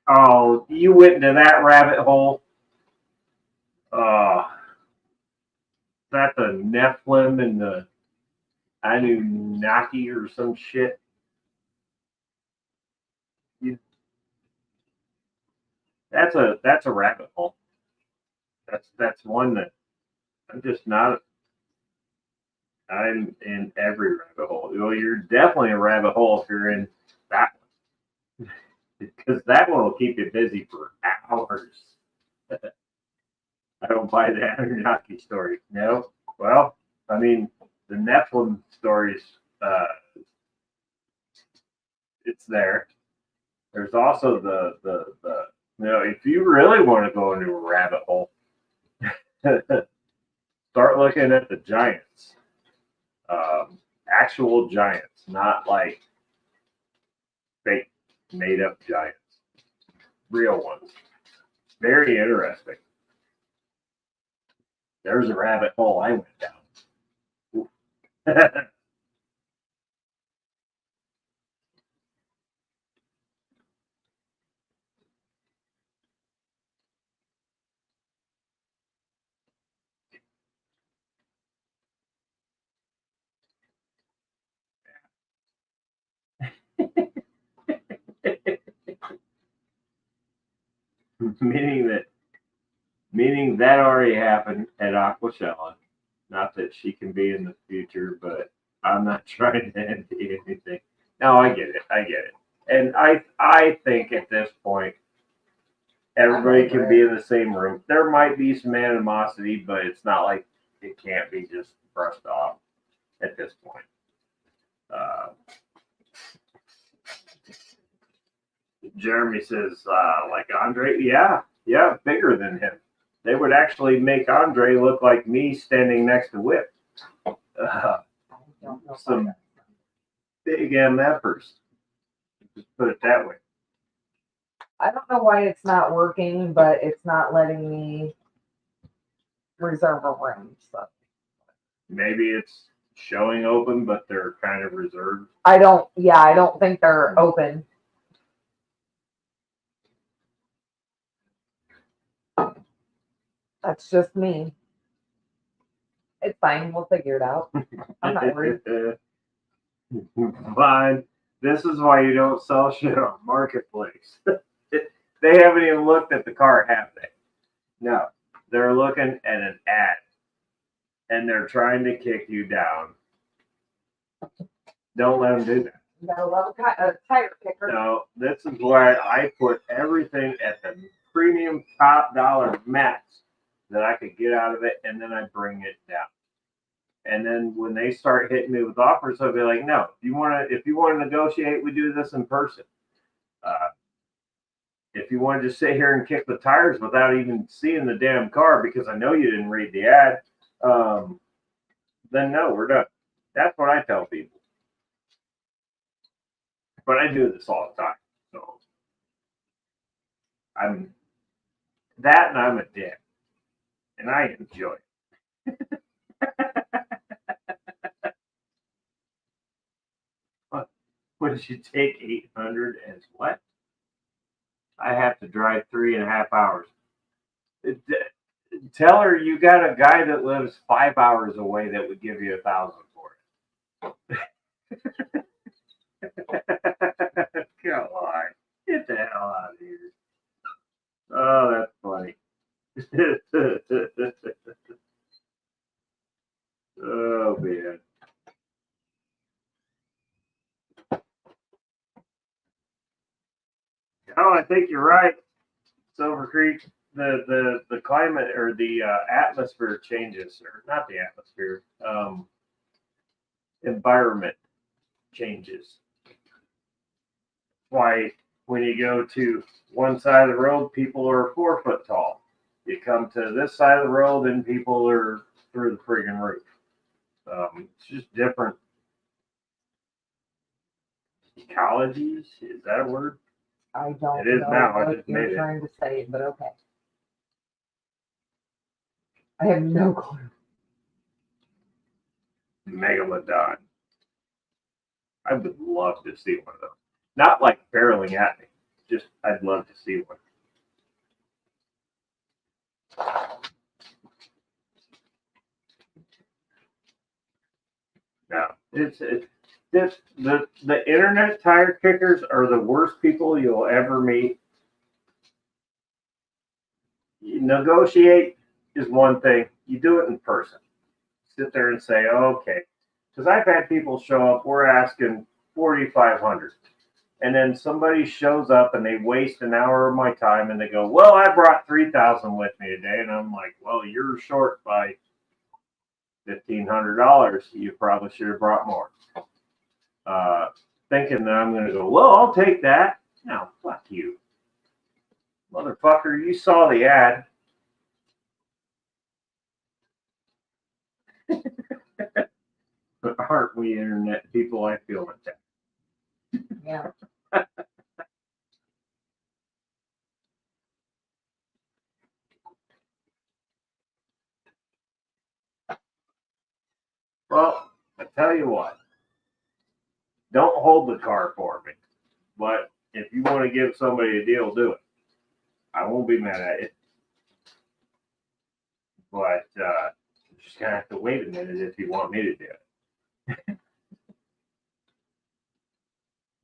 Speaker 1: Oh, you went into that rabbit hole. That's the Nephilim and the Anunnaki or some shit. That's a rabbit hole. That's one that I'm just not. I'm in every rabbit hole. Well, you're definitely a rabbit hole if you're in that one, because that one will keep you busy for hours. I don't buy the Anunnaki story. No. Well, I mean, the Nephilim stories, it's there. There's also the if you really want to go into a rabbit hole, start looking at the giants, actual giants, not like fake, made up giants, real ones. Very interesting. There's a rabbit hole I went down. meaning that already happened at Aquashella. Not that she can be in the future, but I'm not trying to empty anything. No, I get it. I get it. And I think at this point everybody can be in the same room. There might be some animosity, but it's not like it can't be just brushed off at this point. Jeremy says, like Andre, yeah, bigger than him. They would actually make Andre look like me standing next to Whip. Some big MFers. Just put it that way.
Speaker 2: I don't know why it's not working, but it's not letting me reserve a room. So
Speaker 1: maybe it's showing open, but they're kind of reserved.
Speaker 2: I don't think they're open. That's just me. It's fine. We'll figure it out. I'm not worried.
Speaker 1: Fine. This is why you don't sell shit on Marketplace. They haven't even looked at the car, have they? No. They're looking at an ad. And they're trying to kick you down. Don't let them do that.
Speaker 2: You gotta love a tire kicker.
Speaker 1: No, this is why I put everything at the premium top dollar max that I could get out of it, and then I bring it down. And then when they start hitting me with offers, I'll be like, no, if you want to negotiate, we do this in person. If you want to just sit here and kick the tires without even seeing the damn car because I know you didn't read the ad, then no, we're done. That's what I tell people. But I do this all the time. So I'm a dick. And I enjoy it. What did you take 800 as what? I have to drive 3.5 hours. Tell her you got a guy that lives 5 hours away that would give you 1,000 for it. Come on, get the hell out of here. Oh, that's funny. Oh man. Oh, I think you're right, Silver Creek. The climate or the atmosphere changes, or not the atmosphere, environment changes. Why when you go to one side of the road, people are 4 foot tall. You come to this side of the road, and people are through the friggin' roof. It's just different ecologies. Is that a word?
Speaker 2: I don't
Speaker 1: It is
Speaker 2: know
Speaker 1: now. I
Speaker 2: what
Speaker 1: just
Speaker 2: you're
Speaker 1: made it.
Speaker 2: trying to say, but okay. I have no clue.
Speaker 1: Megalodon. I would love to see one of those. Not like barreling at me. Just I'd love to see one. No, the internet tire kickers are the worst people you'll ever meet. You negotiate is one thing. You do it in person. Sit there and say, oh, okay. Because I've had people show up, we're asking 4,500. And then somebody shows up and they waste an hour of my time and they go, well, I brought 3,000 with me today. And I'm like, well, you're short by $1,500. You probably should have brought more. Thinking that I'm going to go, well, I'll take that. No, fuck you. Motherfucker, you saw the ad. But aren't we internet people? I feel like that.
Speaker 2: Yeah.
Speaker 1: Well, I tell you what. Don't hold the car for me. But if you want to give somebody a deal, do it. I won't be mad at it. But you're just going to have to wait a minute if you want me to do it.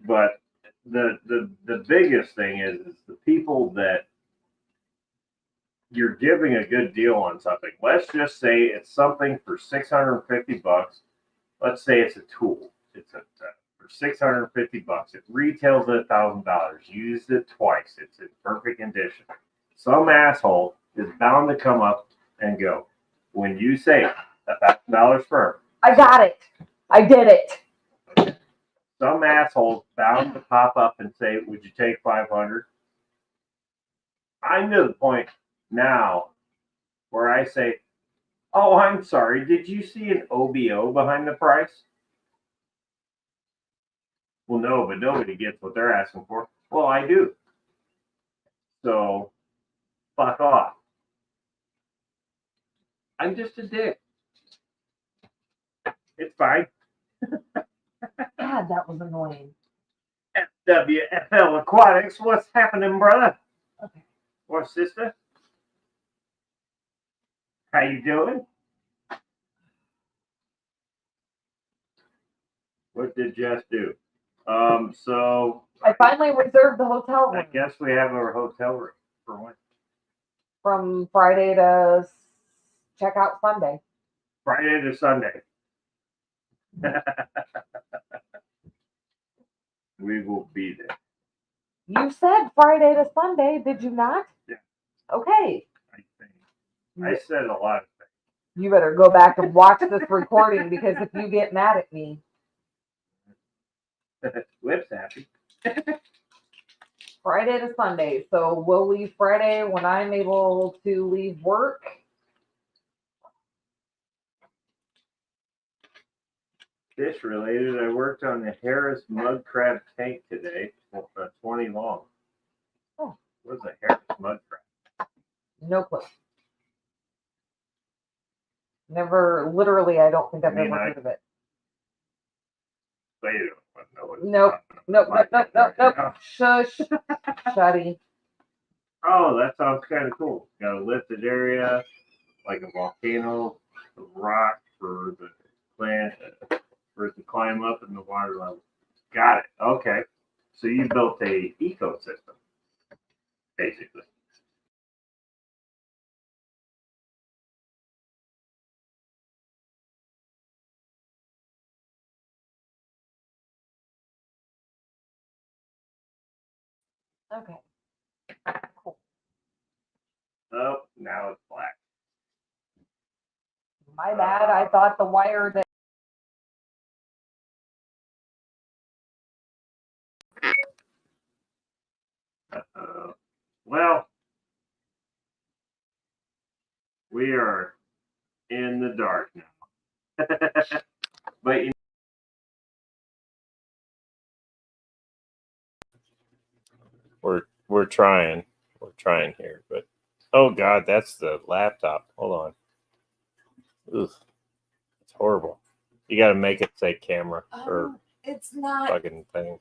Speaker 1: But the biggest thing is the people that you're giving a good deal on something. Let's just say it's something for $650. Let's say it's a tool. It's for $650. It retails at $1,000. Used it twice. It's in perfect condition. Some asshole is bound to come up and go, when you say $1,000 for it.
Speaker 2: I got it. I did it.
Speaker 1: Some asshole bound to pop up and say, would you take $500? I'm to the point now where I say, oh, I'm sorry, did you see an OBO behind the price? Well, no, but nobody gets what they're asking for. Well, I do. So, fuck off. I'm just a dick. It's fine.
Speaker 2: God, that was annoying.
Speaker 1: FWFL Aquatics, what's happening, brother?
Speaker 2: Okay.
Speaker 1: Or sister? How you doing? What did Jess do? So
Speaker 2: I finally reserved the hotel room.
Speaker 1: I guess we have our hotel room for when?
Speaker 2: From Friday to check out Sunday.
Speaker 1: Friday to Sunday. We will be there.
Speaker 2: You said Friday to Sunday, did you not?
Speaker 1: Yeah.
Speaker 2: Okay.
Speaker 1: I think. I said a lot of
Speaker 2: You better go back and watch this recording because if you get mad at me.
Speaker 1: things. Whip's happy.
Speaker 2: Friday to Sunday. So we'll leave Friday when I'm able to leave work.
Speaker 1: Fish related, I worked on the Harris mud crab tank today, 20 long.
Speaker 2: Oh.
Speaker 1: What's a Harris mud crab?
Speaker 2: No clue. Never, literally, I don't think I've ever heard of it.
Speaker 1: They don't know what
Speaker 2: Nope. Shush. Shutty.
Speaker 1: Oh, that sounds kind of cool. Got a lifted area, like a volcano, a rock for the plant, for it to climb up in the water level. Got it. Okay. So you built a ecosystem, basically.
Speaker 2: Okay. Cool.
Speaker 1: Oh, now it's black.
Speaker 2: My bad. I thought the wire that.
Speaker 1: Well, we are in the dark now. But we're trying. We're trying here, but oh god, that's the laptop. Hold on. Oof. It's horrible. You gotta make it say camera or
Speaker 2: It's not.
Speaker 1: fucking thing.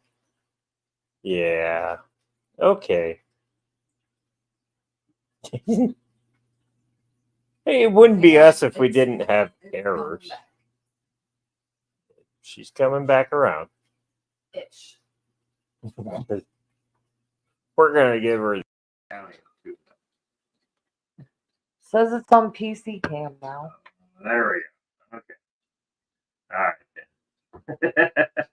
Speaker 1: Yeah. Okay. Hey, it wouldn't be us if we didn't have errors. She's coming back around.
Speaker 2: Ish.
Speaker 1: We're gonna give her.
Speaker 2: Says it's on PC cam now.
Speaker 1: There we go. Okay. All right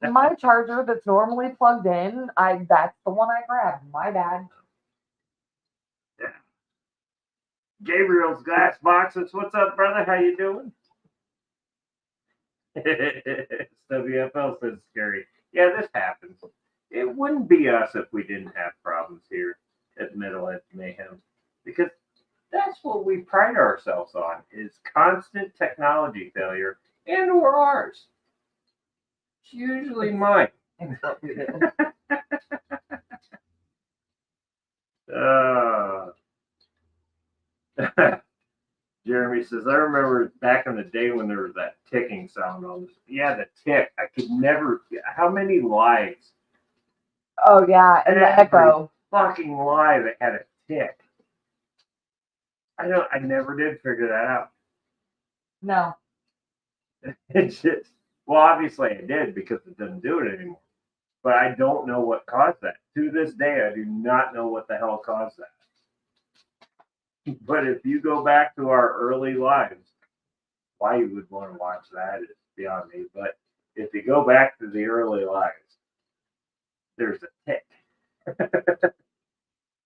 Speaker 1: then.
Speaker 2: My charger that's normally plugged in, that's the one I grabbed. My bad.
Speaker 1: Yeah. Gabriel's glass boxes. What's up, brother? How you doing? WFL says scary. Yeah, this happens. It wouldn't be us if we didn't have problems here at Metalhead's Mayhem, because that's what we pride ourselves on, is constant technology failure, and or ours. It's usually mine.
Speaker 2: It's what we do.
Speaker 1: Jeremy says, I remember back in the day when there was that ticking sound on this. Yeah, the tick. I could never. How many lives?
Speaker 2: Oh yeah, and the echo.
Speaker 1: Fucking live it had a tick. I never did figure that out.
Speaker 2: No.
Speaker 1: It's just, well, obviously I did because it doesn't do it anymore. But I don't know what caused that. To this day, I do not know what the hell caused that. But if you go back to our early lives, why you would want to watch that is beyond me. But if you go back to the early lives, there's a tick.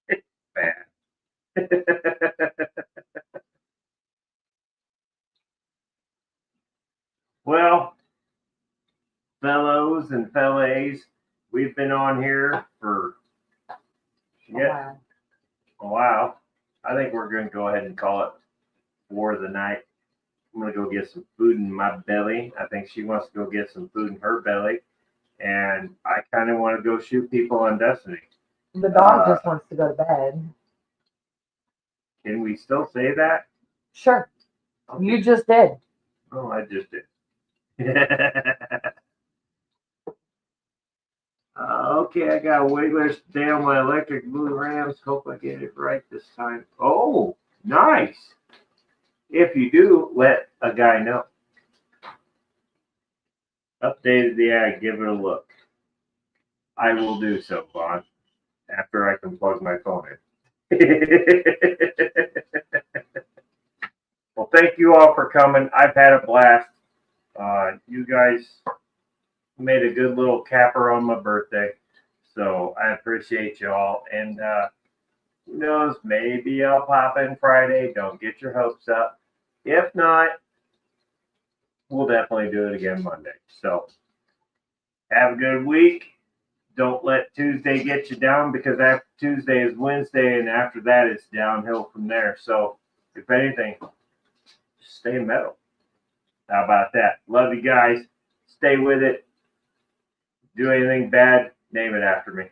Speaker 1: It's bad. Well, fellows and fellas, we've been on here for a while. I think we're going to go ahead and call it for the night. I'm going to go get some food in my belly. I think she wants to go get some food in her belly. And I kind of want to go shoot people on Destiny.
Speaker 2: The dog just wants to go to bed.
Speaker 1: Can we still say that?
Speaker 2: Sure. Okay. You just did.
Speaker 1: Oh, I just did. Okay, I got a waitlist today on my electric blue Rams. Hope I get it right this time. Oh, nice. If you do, let a guy know. Updated the ad, give it a look. I will do so, Vaughn, after I can plug my phone in. Well, thank you all for coming. I've had a blast. You guys made a good little capper on my birthday, so I appreciate you all. And who knows, maybe I'll pop in Friday. Don't get your hopes up. If not, we'll definitely do it again Monday. So have a good week. Don't let Tuesday get you down, because after Tuesday is Wednesday, and after that it's downhill from there. So if anything, just stay metal. How about that? Love you guys. Stay with it. Do anything bad, name it after me.